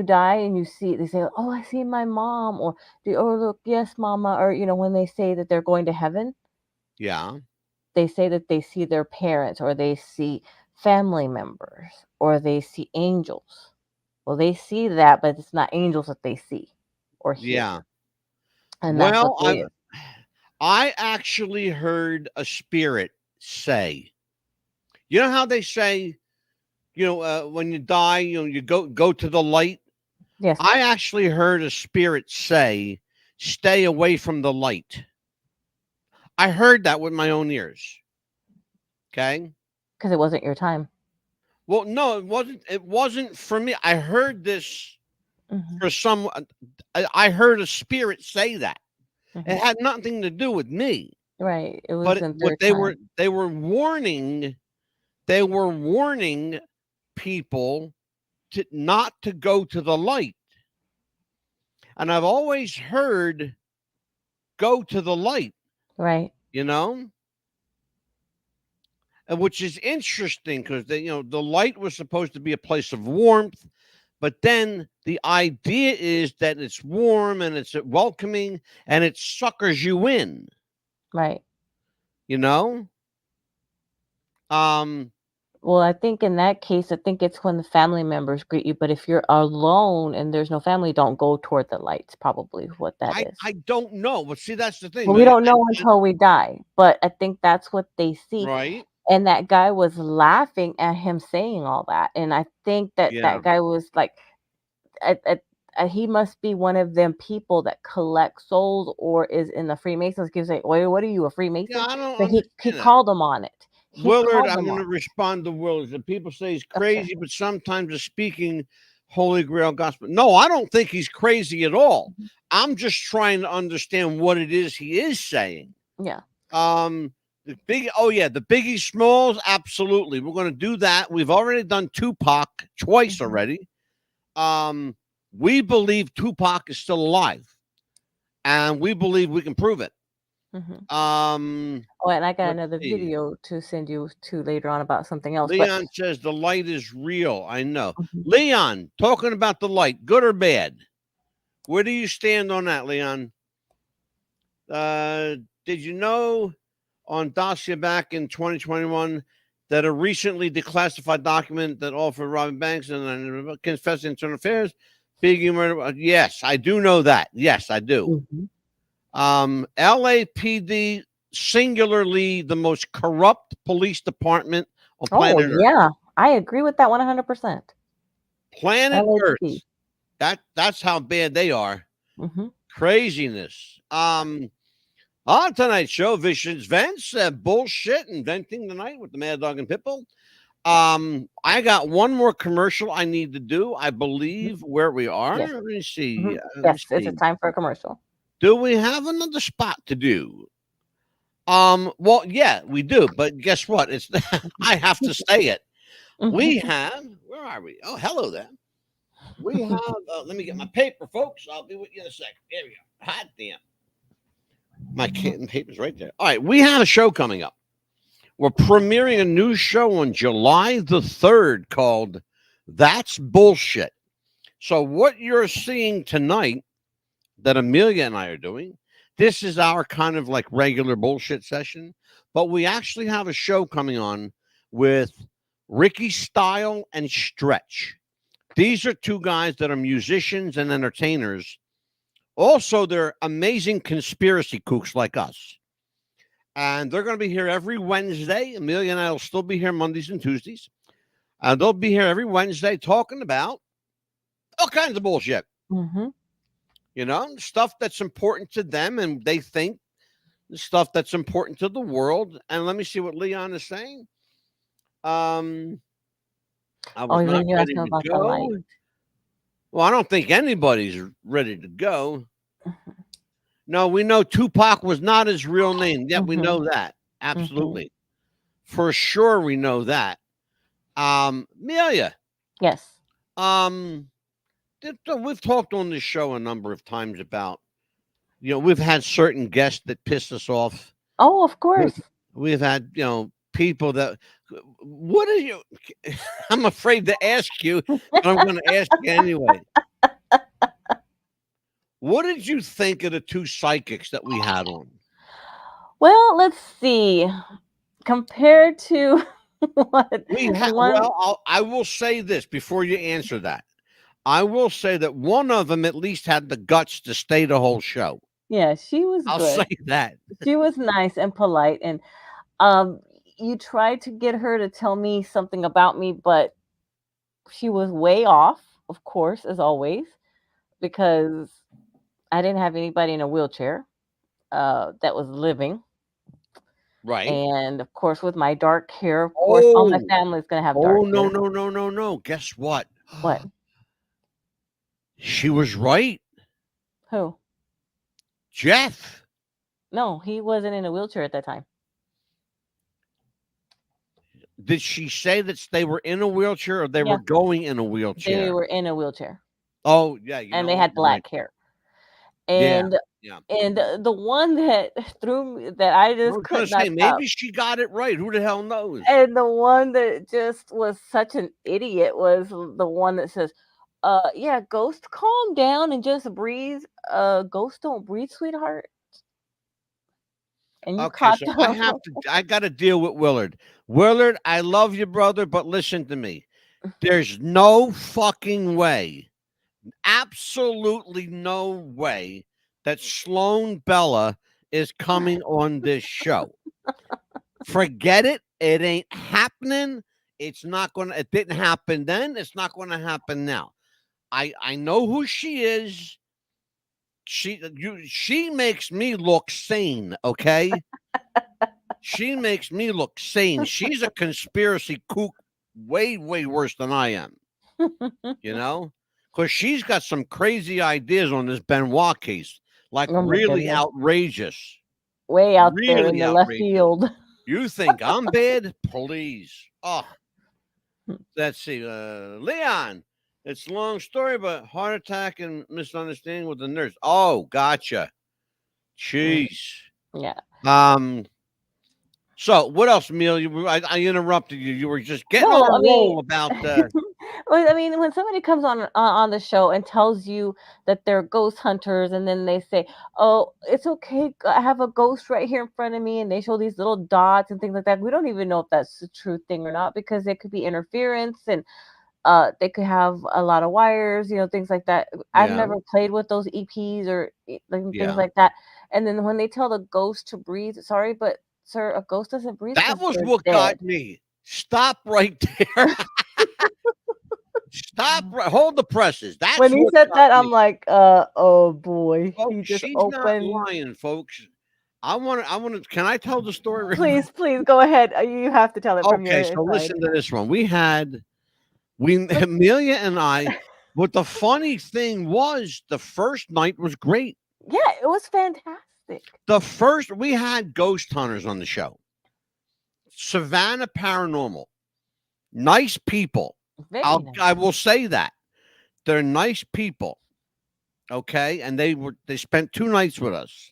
die and you see, they say, oh, I see my mom, or look, yes, mama, or when they say that they're going to heaven. Yeah. They say that they see their parents, or they see family members, or they see angels. Well, they see that, but it's not angels that they see or hear. Yeah. And that's what Well, they. I actually heard a spirit say, you know how they say, when you die, you go to the light. Yes, I actually heard a spirit say, stay away from the light. I heard that with my own ears. Okay. because it wasn't your time. Well, no, it wasn't. It wasn't for me. I heard this Hmm. for some. I heard a spirit say that. Hmm. It had nothing to do with me. Right. It But wasn't what their time. they were warning, they were warning people to not to go to the light. And I've always heard go to the light, Right. you know, and which is interesting because the light was supposed to be a place of warmth, but then the idea is that it's warm and it's welcoming and it suckers you in, Right. you know. Well, I think in that case, I think it's when the family members greet you. But if you're alone and there's no family, don't go toward the lights. Probably what that is. I don't know, but see, that's the thing, Well, we man. don't know until we die. But I think that's what they see. Right? And that guy was laughing at him saying all that. And I think that Yeah. that guy was like, he must be one of them people that collect souls or is in the Freemasons. Because say, "Wait, what are you, a Freemason?" Yeah, I don't But he understand that. called them on it. He Willard, called I'm them going to on it. respond to Willard. The people say he's Okay. crazy, but sometimes he's speaking Holy Grail gospel. No, I don't think he's crazy at all. I'm just trying to understand what it is he is saying. Yeah. The Biggie Smalls, absolutely. We're going to do that. We've already done Tupac twice already. We believe Tupac is still alive, and we believe we can prove it. Mhm. Oh, and I got let's another see. video to send you to later on about something else. Leon says the light is real. I know. Mhm. Leon, talking about the light, good or bad? Where do you stand on that, Leon? Did you know on dossier back in 2021 that a recently declassified document that offered Robin Banks and confessed internal affairs, Biggie murder? Yes, I do know that. Yes, I do. Mhm. LAPD, singularly the most corrupt police department on planet Earth. Yeah, I agree with that 100%. Planet Earth. LAPD. That's how bad they are. Mhm. Craziness. On tonight's show, Visions Vents, bullshit, inventing the night with the Mad Dog and Pitbull. I got one more commercial I need to do. I believe where we are. Yes. Let me see. Mhm. Let me Yes, it's a see. time for a commercial. Do we have another spot to do? Well, yeah, we do, but guess what? It's I have to say it. We have, where are we? Oh, hello there. We have, let me get my paper, folks. I'll be with you in a second. Here we go. Hot damn. My paper's right there. All right, we have a show coming up. We're premiering a new show on July the 3rd called That's Bullshit. So what you're seeing tonight that Amelia and I are doing, this is our kind of like regular bullshit session, but we actually have a show coming on with Ricky Style and Stretch. These are two guys that are musicians and entertainers. Also, they're amazing conspiracy kooks like us. And they're going to be here every Wednesday. Amelia and I will still be here Mondays and Tuesdays. And they'll be here every Wednesday talking about all kinds of bullshit. Mm-hmm. You know, stuff that's important to them and they think the stuff that's important to the world. And let me see what Leon is saying. I was not you're ready asking to about the go. light. Well, I don't think anybody's ready to go. No, we know Tupac was not his real name. Yeah, we know that. Absolutely. For sure, we know that. Amelia. Yes. We've talked on this show a number of times about, we've had certain guests that piss us off. Oh, of course. We've had, people that, what are you, I'm afraid to ask you, but I'm going to ask you anyway. What did you think of the two psychics that we had on? Well, let's see. Compared to what we had, well, I will say this before you answer that. I will say that one of them at least had the guts to stay the whole show. Yeah, she was I'll good. say that. She was nice and polite, and um, you tried to get her to tell me something about me, but she was way off, of course, as always, because I didn't have anybody in a wheelchair that was living. Right. And of course, with my dark hair, of course, all my Oh, family is gonna have oh, dark no, hair. no, no, no, no. Guess what? What? She was right. Who? Jeff. No, he wasn't in a wheelchair at that time. Did she say that they were in a wheelchair or they Yeah, were going in a they wheelchair? were in a wheelchair, Oh, yeah. You and know they what? had You're right. black hair. Yeah. And Yeah. the one that threw me, that I I just was going could to not say, stop, maybe she got it right. Who the hell knows? and the one that just was such an idiot was the one that says, yeah, Ghost, calm down and just breathe. Ghost don't breathe, sweetheart. And you Okay, caught so the I got to deal with Willard. Willard, I love you, brother, but listen to me. There's no fucking way, absolutely no way that Sloan Bella is coming on this show. Forget it. It ain't happening. It's not going to, it didn't happen then. It's not going to happen now. I know who she is. She makes me look sane, okay? She makes me look sane. She's a conspiracy kook way, way worse than I am, you know? Because she's got some crazy ideas on this Benoit case, like oh my really goodness, outrageous. way out there in Really the left outrageous. field. You think I'm bad? Please. Oh, let's see. Leon, it's a long story, but heart attack and misunderstanding with the nurse. Oh, gotcha. Mm, Jeez. yeah. So what else, Emil? I interrupted you. You were just getting on No, I a mean, roll about well, I mean, when somebody comes on the show and tells you that they're ghost hunters, and then they say, "Oh, it's okay, I have a ghost right here in front of me," and they show these little dots and things like that. We don't even know if that's the true thing or not, because it could be interference, and they could have a lot of wires, things like that. I've yeah, never played with those EPs or like things yeah. like that. And then when they tell the ghost to breathe, sorry, but sir, a ghost doesn't breathe That because was they're what dead. got me. Stop right there. Stop right. Hold the presses. When That's he what said got that, I'm me. like, oh boy, Folks, he just she's not opened. lying, folks. I want to, can I tell the story real quick? Please, please go ahead. You have to tell it from Okay, your so side. listen to this one. Amelia and I, but the funny thing was the first night was great. Yeah, it was fantastic. We had ghost hunters on the show. Savannah Paranormal. Nice people. Very nice. I will say that. They're nice people. Okay. And they spent 2 nights with us.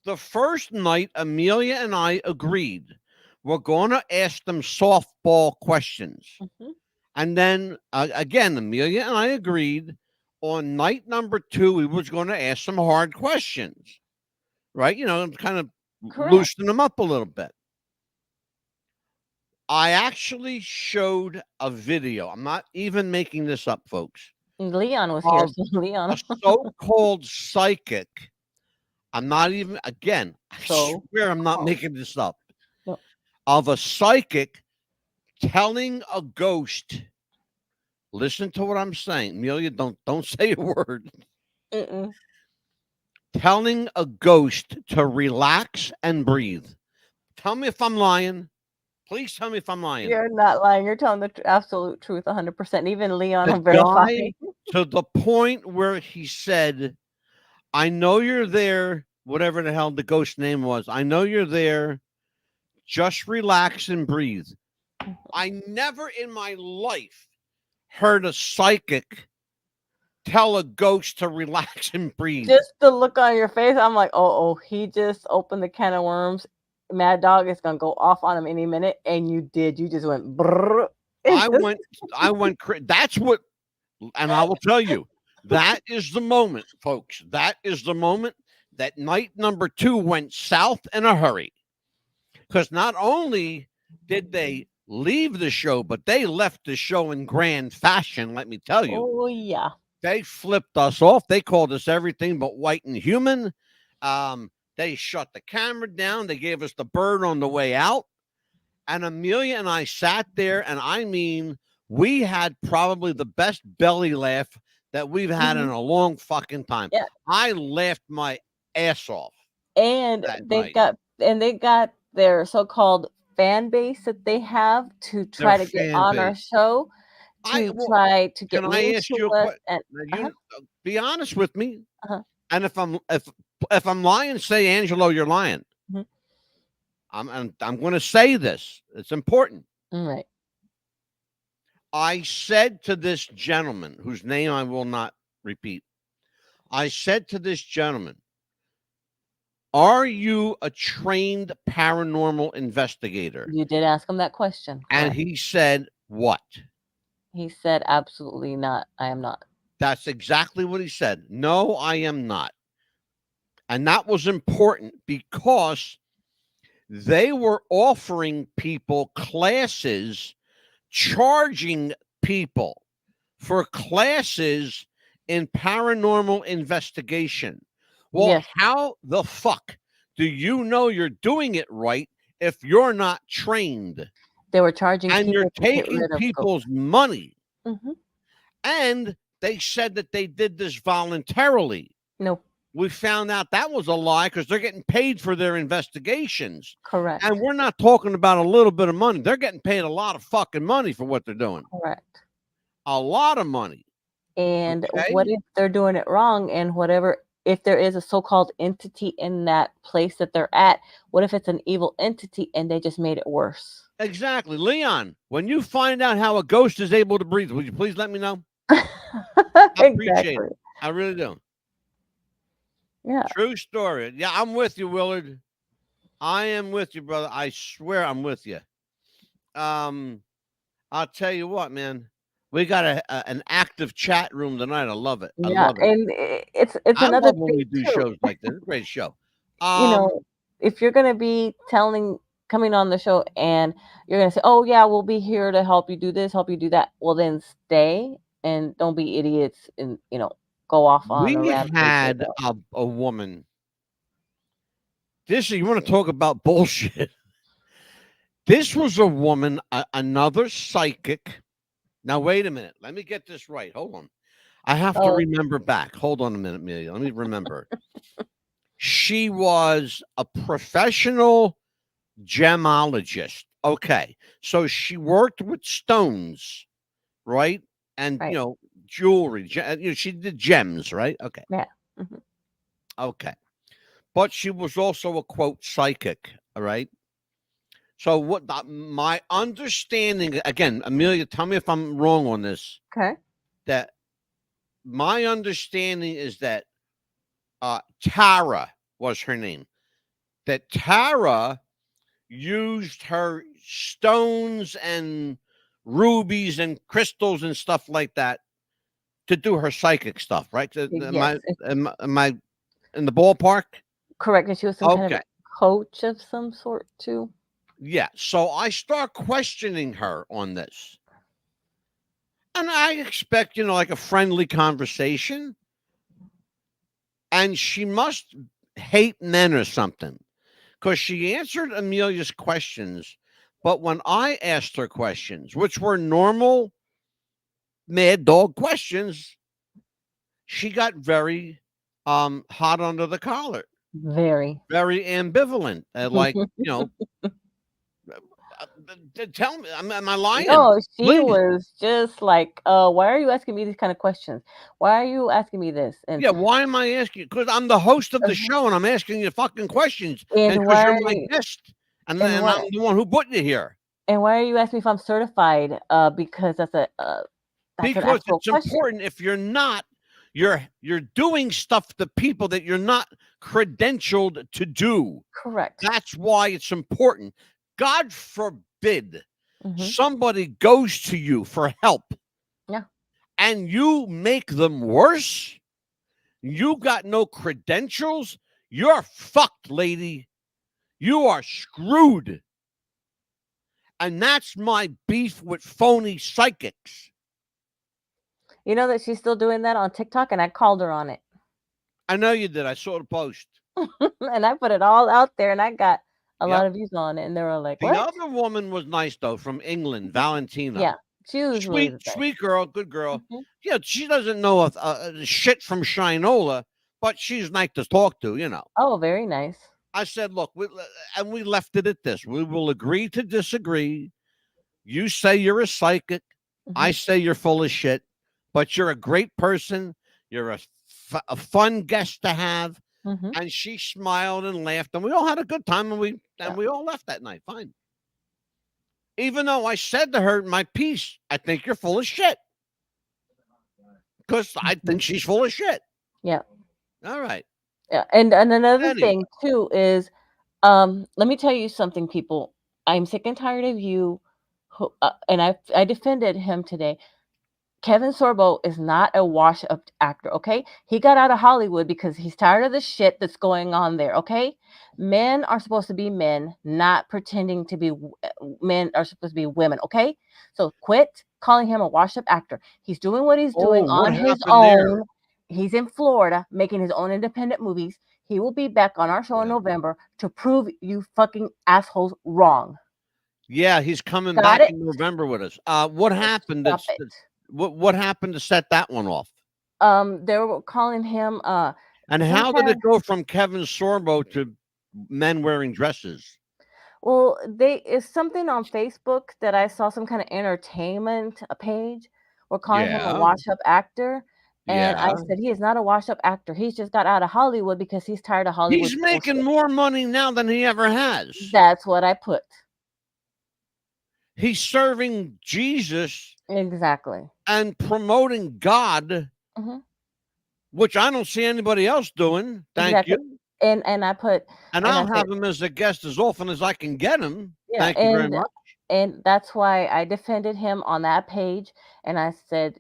The first night, Amelia and I agreed we're going to ask them softball questions. Mhm. And then again, Amelia and I agreed on night number 2, we was going to ask some hard questions, right? Kind of Correct. loosen them up a little bit. I actually showed a video. I'm not even making this up, folks. Leon was here, Of so Leon. a so-called psychic. I'm not even, again, I So swear I'm not called. making this up. No. Of a psychic telling a ghost. Listen to what I'm saying. Amelia, don't say a word. Mm-mm. Telling a ghost to relax and breathe. Tell me if I'm lying. Please tell me if I'm lying. You're not lying. You're telling the absolute truth, 100%. Even Leon The will verify. guy, to the point where he said, I know you're there, whatever the hell the ghost name was. I know you're there. Just relax and breathe. I never in my life heard a psychic tell a ghost to relax and breathe. Just the look on your face, I'm like, oh, he just opened the can of worms. Mad Dog is gonna go off on him any minute, and you did. You just went. Brrr. I went. That's what, and I will tell you, that is the moment, folks. That is the moment that night number 2 went south in a hurry. Because not only did they leave the show, but they left the show in grand fashion. Let me tell you. Oh yeah. They flipped us off. They called us everything but white and human. They shut the camera down. They gave us the bird on the way out. And Amelia and I sat there, and I mean, we had probably the best belly laugh that we've had in a long fucking time. Yeah. I laughed my ass off. And that they night. got their so-called fan base that they have to try Their to get fan on our base. show try to get Can I mean ask to you a us. question? And You be honest with me. Uh-huh. And if I'm lying, say, Angelo, you're lying. Mhm. I'm going to say this. It's important. Right. I said to this gentleman, whose name I will not repeat, I said to this gentleman, are you a trained paranormal investigator? You did ask him that question. And Correct. he said, what? He said, absolutely not. I am not. That's exactly what he said. No, I am not. And that was important because they were offering people classes, charging people for classes in paranormal investigation. Well, Yes. how the fuck do you know you're doing it right if you're not trained They were charging and people you're to get taking rid of people's money? Mm-hmm. And they said that they did this voluntarily. No. We found out that was a lie because they're getting paid for their investigations. Correct. And we're not talking about a little bit of money. They're getting paid a lot of fucking money for what they're doing. Correct. A lot of money. And Okay? what if they're doing it wrong? And whatever, if there is a so-called entity in that place that they're at, what if it's an evil entity and they just made it worse? Exactly. Leon, when you find out how a ghost is able to breathe, would you please let me know? Appreciate it. I really do. Yeah. True story. Yeah, I'm with you, Willard. I am with you, brother. I swear I'm with you. I'll tell you what, man. We got an active chat room tonight. I love it. I Yeah, love it. and it's I another love when thing we do too. shows like this. It's a great show. You know, if you're gonna be coming on the show and you're gonna say, "Oh yeah, we'll be here to help you do this, help you do that," well then stay and don't be idiots and go off on a we rampage. had a woman. You want to talk about bullshit? This was a woman, another psychic. Now, wait a minute. Let me get this right. Hold on. I have to remember back. Hold on a minute, Amelia. Let me remember. She was a professional gemologist. Okay. So she worked with stones, right? And, Right. Jewelry. She did gems, right? Okay. Yeah. Mm-hmm. Okay. But she was also a quote psychic. All right. So my understanding, again, Amelia, tell me if I'm wrong on this. Okay. That my understanding is that Tara was her name. That Tara used her stones and rubies and crystals and stuff like that to do her psychic stuff, right? Yes. Am I in the ballpark? Correct. And she was some kind of coach of some sort too. Yeah. So I start questioning her on this. And I expect, like a friendly conversation. And she must hate men or something. Because she answered Amelia's questions. But when I asked her questions, which were normal mad dog questions, she got very hot under the collar. Very Ambivalent. Tell me, am I lying? No, she was just like, why are you asking me these kind of questions? Why are you asking me this? And yeah, why am I asking? Because I'm the host of the show and I'm asking you fucking questions. And because you're my guest. And I'm the one who put you here. And why are you asking me if I'm certified? Because that's because it's important. If you're not, you're doing stuff to people that you're not credentialed to do. Correct. That's why it's important. God forbid somebody goes to you for help. Yeah. And you make them worse. You got no credentials. You're fucked, lady. You are screwed. And that's my beef with phony psychics. You know that she's still doing that on TikTok, and I called her on it. I know you did. I saw the post. And I put it all out there, and I got a Yep. lot of views on it, and they were like, The "What?" other woman was nice though, from England, Valentina. Yeah, she was really nice. Sweet girl, good girl. Mhm. Yeah, she doesn't know shit from Shinola, but she's nice to talk to. You know. Oh, very nice. I said, look, and we left it at this. We will agree to disagree. You say you're a psychic. I Mhm. say you're full of shit, but you're a great person. You're a fun guest to have. Mhm. And she smiled and laughed, and we all had a good time, and we all left that night. Fine. Even though I said to her, my piece, I think you're full of shit. Because I think she's full of shit. Yeah. All right. Yeah, and another Anyway. thing too is, let me tell you something, people. I'm sick and tired of you, and I defended him today. Kevin Sorbo is not a wash-up actor, okay? He got out of Hollywood because he's tired of the shit that's going on there, okay? Men are supposed to be men, not pretending to be men are supposed to be women, okay? So quit calling him a wash-up actor. He's doing what he's doing what on his happened there? own. He's in Florida making his own independent movies. He will be back on our show in Yeah. November to prove you fucking assholes wrong. Yeah, he's coming Got back it? in November with us. What happened? Stop it. What happened to set that one off? They were calling him And some how did kind it go from Kevin Sorbo to men wearing dresses? Well, it's something on Facebook that I saw, some kind of entertainment page. We're calling him a Yeah. wash-up actor. And I Yeah. said, he is not a wash-up actor. He's just got out of Hollywood because he's tired of Hollywood. He's making bullshit. more money now than he ever has. That's what I put. He's serving Jesus Exactly. and promoting God, Mhm. which I don't see anybody else doing. Thank Exactly. you. And I put, And I I'll said, have him as a guest as often as I can get him. yeah, Thank you very much. and that's why I defended him on that page. And I said,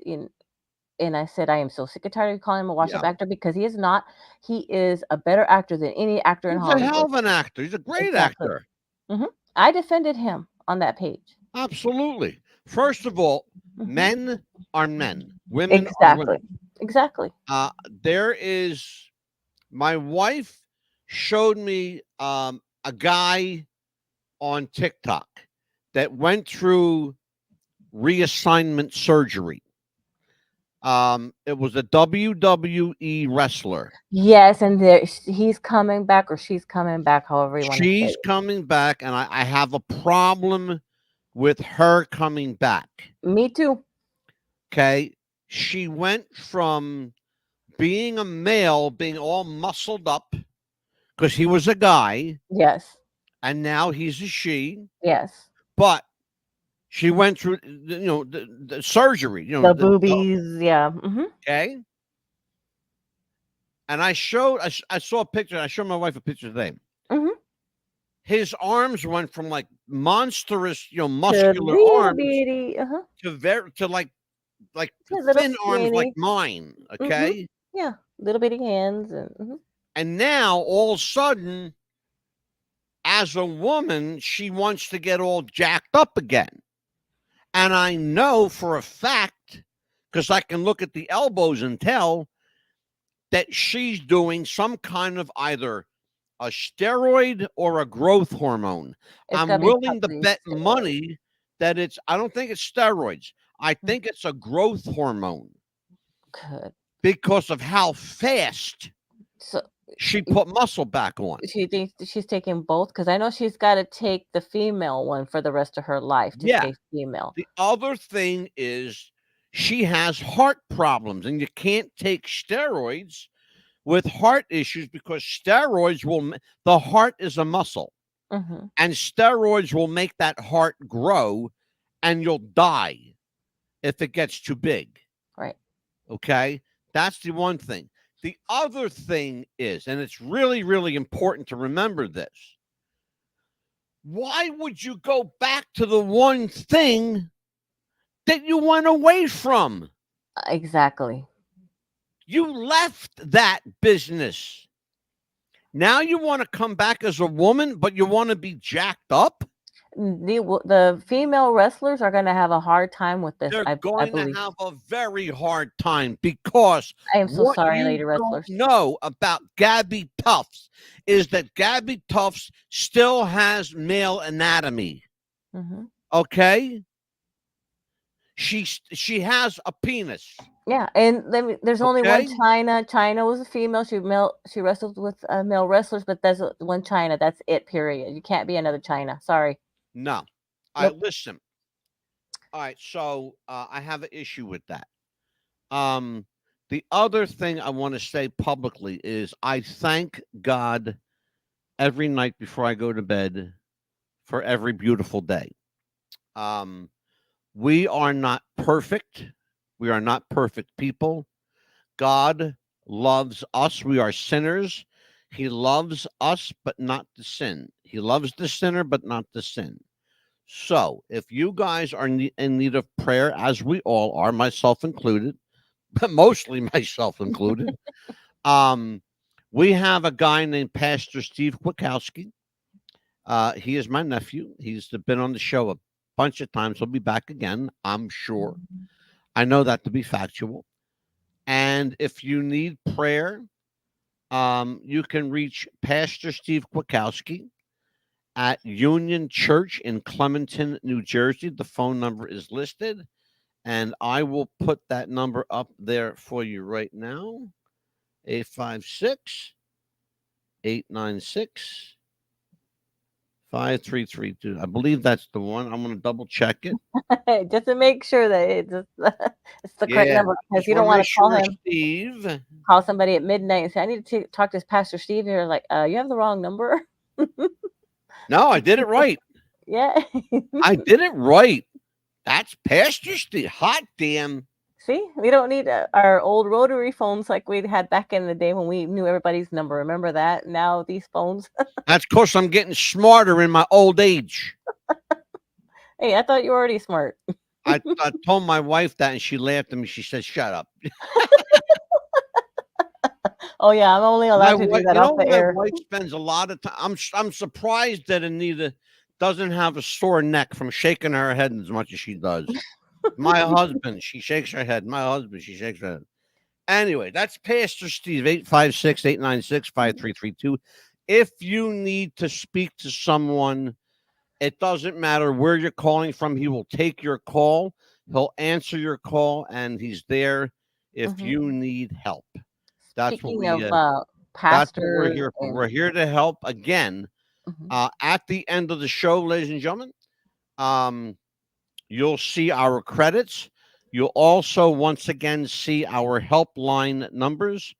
I am so sick and tired of calling him a wash-up Yeah. actor because he is not. He is a better actor than any actor in He's a hell Hollywood. of an actor. He's a great Exactly. actor. I defended him on that page. Absolutely. First of all, Mhm. men are men. Women are women. Exactly. There is, my wife showed me a guy on TikTok that went through reassignment surgery. It was a WWE wrestler. Yes, and he's coming back, or she's coming back, however you want to say She's it. coming back, and I have a problem with her coming back. Me too. Okay. She went from being a male, being all muscled up, because he was a guy, Yes. and now he's a she. Yes. But she went through, the surgery. The boobies. Yeah. Okay. And I saw a picture. I showed my wife a picture today. Mhm. His arms went from like monstrous, To muscular little arms bitty. to like To little thin arms like skinny. mine. Okay. Yeah, little bitty hands and. And now all of a sudden, as a woman, she wants to get all jacked up again. And I know for a fact, because I can look at the elbows and tell that she's doing some kind of either a steroid or a growth hormone. It's I'm gotta be willing to probably bet steroids. money that I don't think it's steroids. I think it's a growth hormone Good. because of how fast So she put muscle back on. she thinks that she's taking both, because I know she's got to take the female one for the rest of her life to Yeah. stay female. The other thing is she has heart problems, and you can't take steroids with heart issues because steroids the heart is a muscle, Mhm. and steroids will make that heart grow, and you'll die if it gets too big. Right. Okay. That's the one thing. The other thing is, and it's really, really important to remember this. Why would you go back to the one thing that you went away from? Exactly. You left that business. Now you want to come back as a woman, but you want to be jacked up? The female wrestlers are going to have a hard time with this. They're I going to believe. have a very hard time because I am so what sorry, you lady don't wrestlers. know about Gabby Tufts is that Gabby Tufts still has male anatomy. Hmm. Okay, she has a penis. Yeah, and there's only one Okay? China. China was a female. She wrestled with male wrestlers, but that's one China. That's it. Period. You can't be another China. Sorry. No. All right, Nope. listen. All right, so I have an issue with that. The other thing I want to say publicly is I thank God every night before I go to bed for every beautiful day. We are not perfect. We are not perfect people. God loves us. We are sinners. He loves us, but not the sin. He loves the sinner, but not the sin. So if you guys are in need of prayer, as we all are, myself included, but mostly myself included, we have a guy named Pastor Steve Kwiatkowski. He is my nephew. He's been on the show a bunch of times. He'll be back again, I'm sure. I know that to be factual. And if you need prayer, you can reach Pastor Steve Kwiatkowski at Union Church in Clementon, New Jersey. The phone number is listed, and I will put that number up there for you right now. 856 896 5332. I believe that's the one. I'm going to double check it. Just to make sure that it's the correct number, because you don't want to call him. Steve. Call somebody at midnight and say, "I need to talk to Pastor Steve." Here, like, you have the wrong number. No, I did it right. Yeah. I did it right. That's Pastor Steve. Hot damn. See, we don't need our old rotary phones like we had back in the day when we knew everybody's number. Remember that? Now these phones. That's because I'm getting smarter in my old age. Hey, I thought you were already smart. I told my wife that, and she laughed at me. She said, "Shut up." Oh yeah, I'm only allowed to do that off the air. My wife spends a lot of time. I'm surprised that Anita doesn't have a sore neck from shaking her head as much as she does. My husband, she shakes her head. My husband, she shakes her head. Anyway, that's Pastor Steve, 856-896-5332. If you need to speak to someone, it doesn't matter where you're calling from. He will take your call. He'll answer your call, and he's there if you need help. That's what we're here for. We're here to help. Again, at the end of the show, ladies and gentlemen, you'll see our credits. You'll also, once again, see our helpline numbers.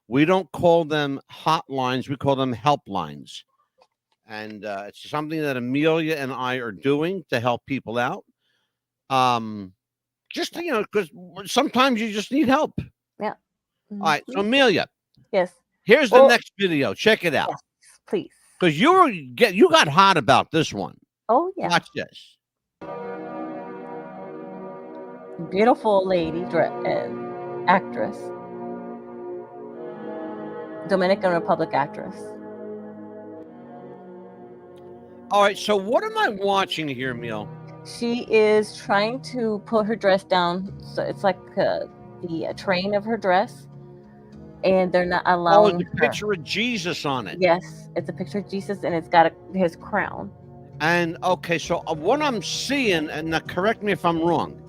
We don't call them hotlines. We call them helplines. And it's something that Amelia and I are doing to help people out. Just, because sometimes you just need help. Yeah. All right. So, Amelia. Yes. Here's the next video. Check it out. Yes, please. Because you got hot about this one. Oh, yeah. Watch this. Beautiful lady, actress. Dominican Republic actress. All right, so what am I watching here, Emil? She is trying to put her dress down. So it's like the train of her dress. And they're not allowing the picture of Jesus on it. Yes, it's a picture of Jesus, and it's got his crown. And, okay, so what I'm seeing, and now correct me if I'm wrong,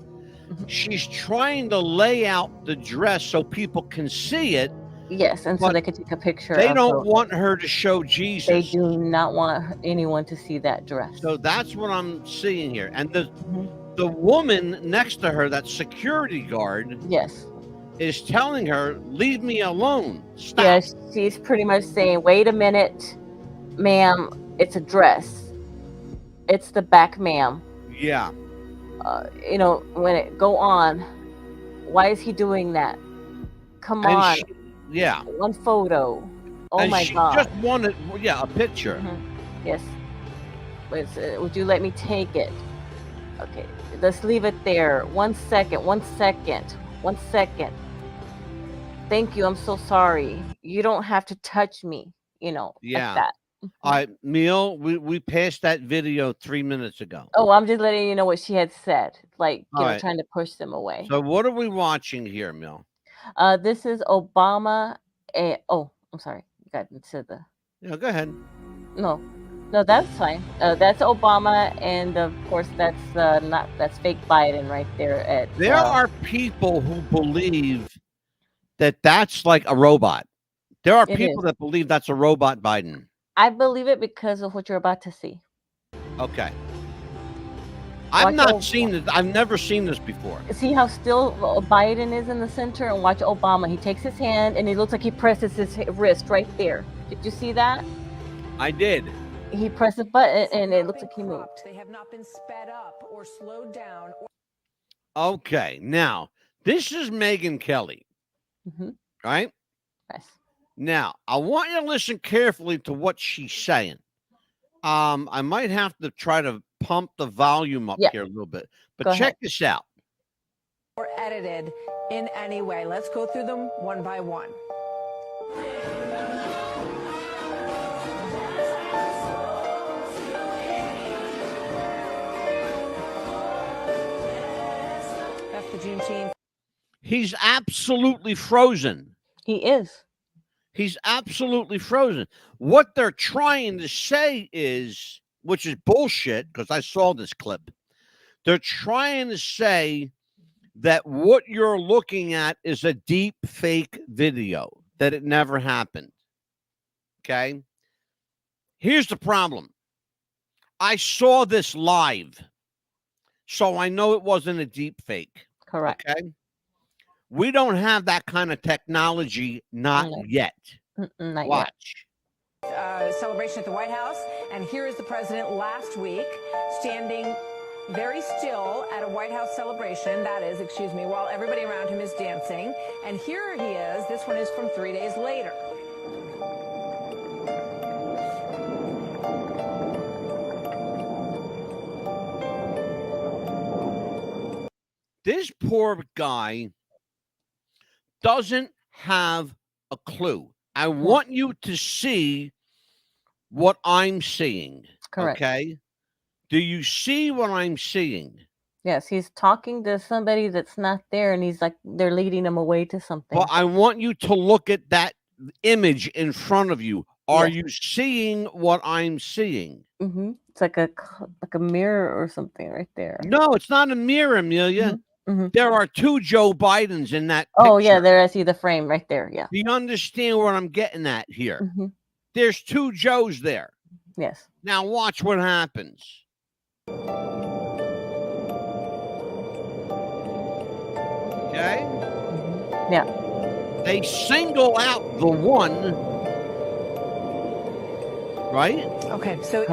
she's trying to lay out the dress so people can see it. Yes, and so they could take a picture. They don't want her to show Jesus. They do not want anyone to see that dress. So that's what I'm seeing here. And the woman next to her, that security guard, yes, is telling her, "Leave me alone. Stop." Yes, she's pretty much saying, "Wait a minute, ma'am. It's a dress. It's the back, ma'am." Yeah. When it go on, why is he doing that? Come on. Yeah. One photo. Oh and my she God. just wanted, a picture. Yes. Would you let me take it? Okay. Let's leave it there. 1 second. 1 second. 1 second. Thank you. I'm so sorry. You don't have to touch me. Yeah. Like that. All right, Neil, we passed that video 3 minutes ago. Oh, I'm just letting you know what she had said. Like, All right. trying to push them away. So what are we watching here, Mil? This is Obama. Oh, I'm sorry. You got into the. Yeah, go ahead. No, that's fine. That's Obama, and of course, that's that's fake Biden right there. There are people who believe that that's like a robot. There are people that believe that's a robot Biden. I believe it because of what you're about to see. Okay. I've not seen this. I've never seen this before. See how still Biden is in the center, and watch Obama. He takes his hand, and it looks like he presses his wrist right there. Did you see that? I did. He pressed the button, and it looks like he moved. They have not been sped up or slowed down. Okay, now this is Megyn Kelly, right? Yes. Now I want you to listen carefully to what she's saying. I might have to try to pump the volume up here a little bit, but check this out. Or edited in any way. Let's go through them one by one. That's the Juneteenth. He's absolutely frozen. He is. He's absolutely frozen. What they're trying to say is, which is bullshit, because I saw this clip. They're trying to say that what you're looking at is a deep fake video, that it never happened. Okay? Here's the problem. I saw this live, so I know it wasn't a deep fake. Correct. Okay? We don't have that kind of technology, not yet. Not Watch. Celebration at the White House, and here is the president last week standing very still at a White House celebration, while everybody around him is dancing. And here he is. This one is from 3 days later. This poor guy doesn't have a clue. I want you to see what I'm seeing. Correct. Okay? Do you see what I'm seeing? Yes, he's talking to somebody that's not there, and he's like, they're leading him away to something. Well, I want you to look at that image in front of you. Are you seeing what I'm seeing? It's like a mirror or something right there. No, it's not a mirror, Amelia. There are two Joe Bidens in that picture. Oh, yeah, there I see the frame right there. Yeah. Do you understand what I'm getting at here? There's two Joes there. Yes. Now watch what happens. Okay? Yeah. They single out the one, right? Okay, so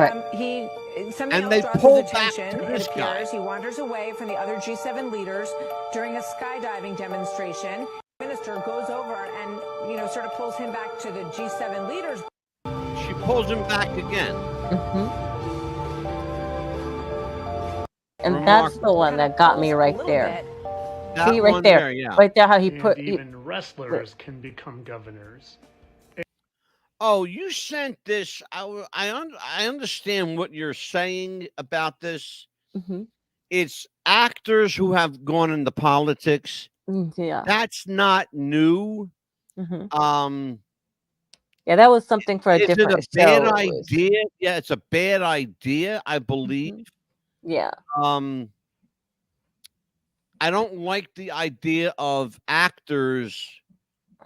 something and else they draws pull his back attention. to It this guy. appears he wanders away from the other G7 leaders during a skydiving demonstration. The minister goes over and, sort of pulls him back to the G7 leaders. She pulls him back again. And that's the one that got me right there. That See right one there, yeah. right there, how he And put. even wrestlers can become governors. Oh, you sent this. I understand what you're saying about this. It's actors who have gone into politics. Yeah. That's not new. Yeah, that was something for a Is different it a show. bad idea? Yeah, it's a bad idea, I believe. Yeah. I don't like the idea of actors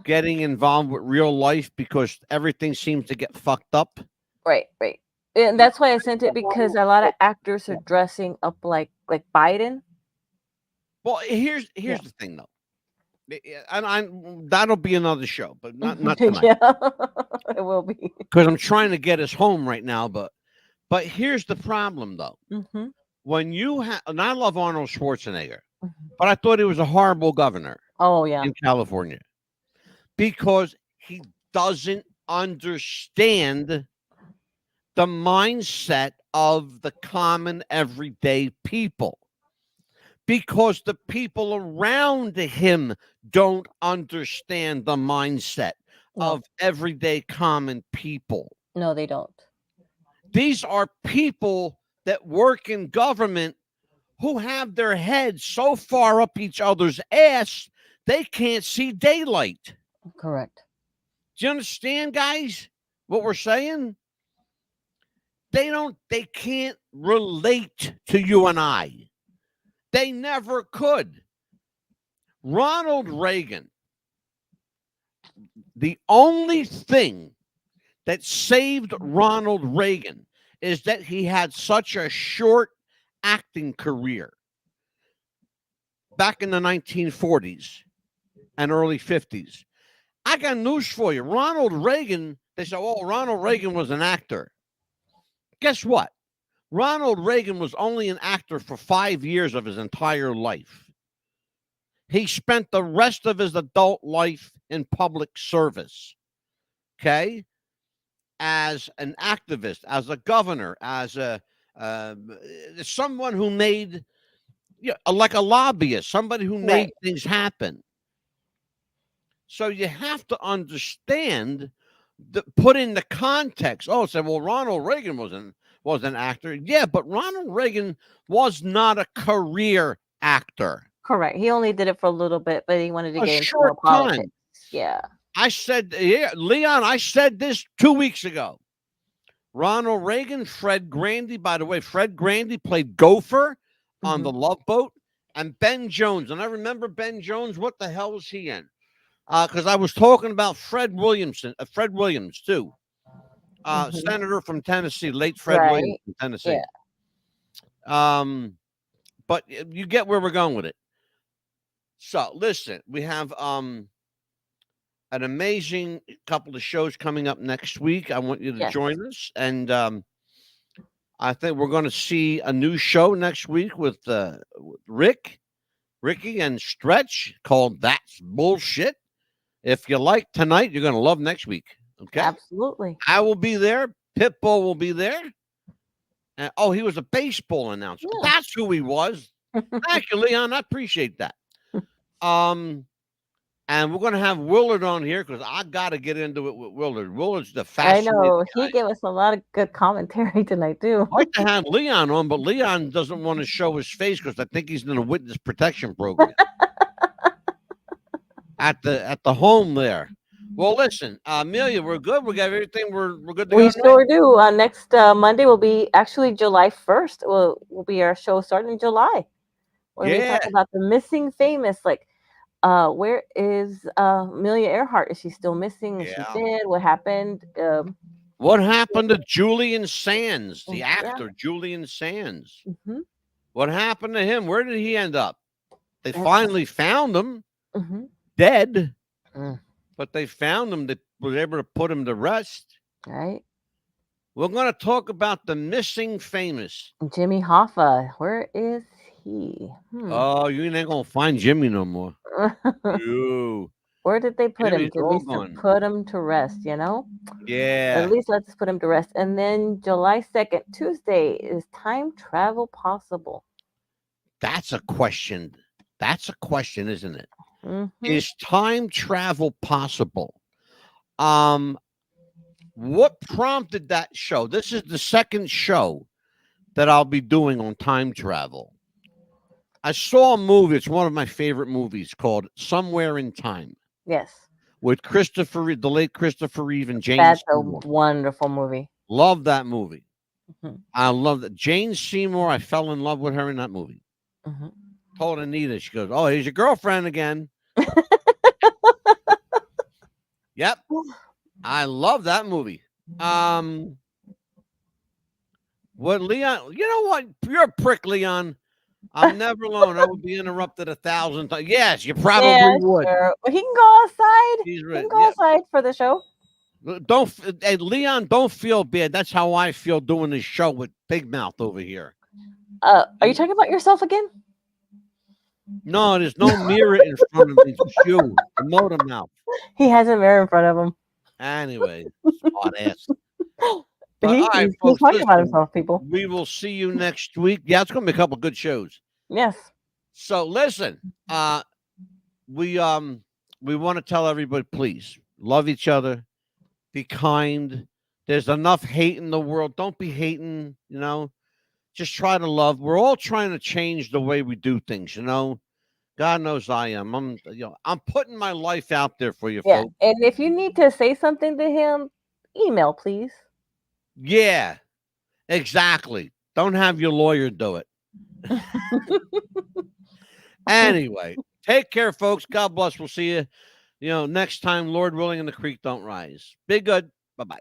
getting involved with real life because everything seems to get fucked up. Right. And that's why I sent it, because a lot of actors are dressing up like Biden. Well, here's the thing though. And that'll be another show, but not tonight. Yeah, it will be. Because I'm trying to get us home right now, but here's the problem though. When you have, and I love Arnold Schwarzenegger, but I thought he was a horrible governor. Oh yeah, in California, because he doesn't understand the mindset of the common everyday people. Because the people around him don't understand the mindset of everyday common people. No, they don't. These are people that work in government who have their heads so far up each other's ass they can't see daylight. Correct. Do you understand, guys, what we're saying? They can't relate to you and I. They never could. Ronald Reagan, the only thing that saved Ronald Reagan is that he had such a short acting career back in the 1940s and early 50s. I got news for you. Ronald Reagan, they said, oh, Ronald Reagan was an actor. Guess what? Ronald Reagan was only an actor for 5 years of his entire life. He spent the rest of his adult life in public service, okay? As an activist, as a governor, as a someone who made, like a lobbyist, somebody who made things happen. So you have to understand, put in the context. Oh, say, well, Ronald Reagan was an actor. Yeah, but Ronald Reagan was not a career actor. Correct. He only did it for a little bit, but he wanted to get into short more politics. Yeah. I said, Leon, I said this 2 weeks ago. Ronald Reagan, Fred Grandy, by the way, Fred Grandy played Gopher on The Love Boat, and Ben Jones. And I remember Ben Jones. What the hell was he in? Because I was talking about Fred Williams too. Senator from Tennessee, late Fred Williams from Tennessee. Yeah. But you get where we're going with it. So listen, we have an amazing couple of shows coming up next week. I want you to join us, and I think we're going to see a new show next week with Ricky and Stretch called That's Bullshit. If you like tonight, you're going to love next week. Okay. Absolutely. I will be there. Pitbull will be there. And, he was a baseball announcer. Yeah. That's who he was. Thank you, Leon. I appreciate that. And we're going to have Willard on here because I got to get into it with Willard. Willard's the fascinating I know. guy. He gave us a lot of good commentary tonight, too. I'd like to have Leon on, but Leon doesn't want to show his face because I think he's in a witness protection program. At the home there. Well, listen, Amelia, we're good. We got everything. We're good to go. We sure do. Next Monday will be actually July 1st. Will be our show starting in July. Where we talk about the missing famous. Like, where is Amelia Earhart? Is she still missing? Is she dead? What happened? What happened to Julian Sands, the actor Julian Sands? What happened to him? Where did he end up? They finally found him. Dead, but they found him. That was able to put him to rest. Right. We're going to talk about the missing famous. Jimmy Hoffa. Where is he? Oh, you ain't going to find Jimmy no more. Where did they put him? Jimmy's At least put him to rest, Yeah. At least let's put him to rest. And then July 2nd, Tuesday, is time travel possible? That's a question. That's a question, isn't it? Is time travel possible? What prompted that show? This is the second show that I'll be doing on time travel. I saw a movie. It's one of my favorite movies called Somewhere in Time. Yes. With the late Christopher Reeve and Jane That's Seymour. a wonderful movie. Love that movie. I love that. Jane Seymour, I fell in love with her in that movie. Told Anita, she goes, oh, here's your girlfriend again. Yep. I love that movie. What, Leon? You know what? You're a prick, Leon. I'm never alone. I would be interrupted 1,000 times. Yes, you probably would. Sure. Well, he can go outside. He's right. He can go outside for the show. Hey, Leon, don't feel bad. That's how I feel doing this show with Big Mouth over here. Are you talking about yourself again? No, there's no mirror in front of me. It's you, the motor mouth. He has a mirror in front of him. Anyway, smart ass. He's talking about himself, people. We will see you next week. Yeah, it's going to be a couple good shows. Yes. So listen, we want to tell everybody, please love each other, be kind, There's enough hate in the world. Don't be hating, you know. Just try to love. We're all trying to change the way we do things, you know. God knows I am. I'm putting my life out there for you, Yeah. folks. And if you need to say something to him, email, please. Yeah, exactly. Don't have your lawyer do it. Anyway, take care, folks. God bless. We'll see you, next time, Lord willing, and the creek don't rise. Be good. Bye-bye.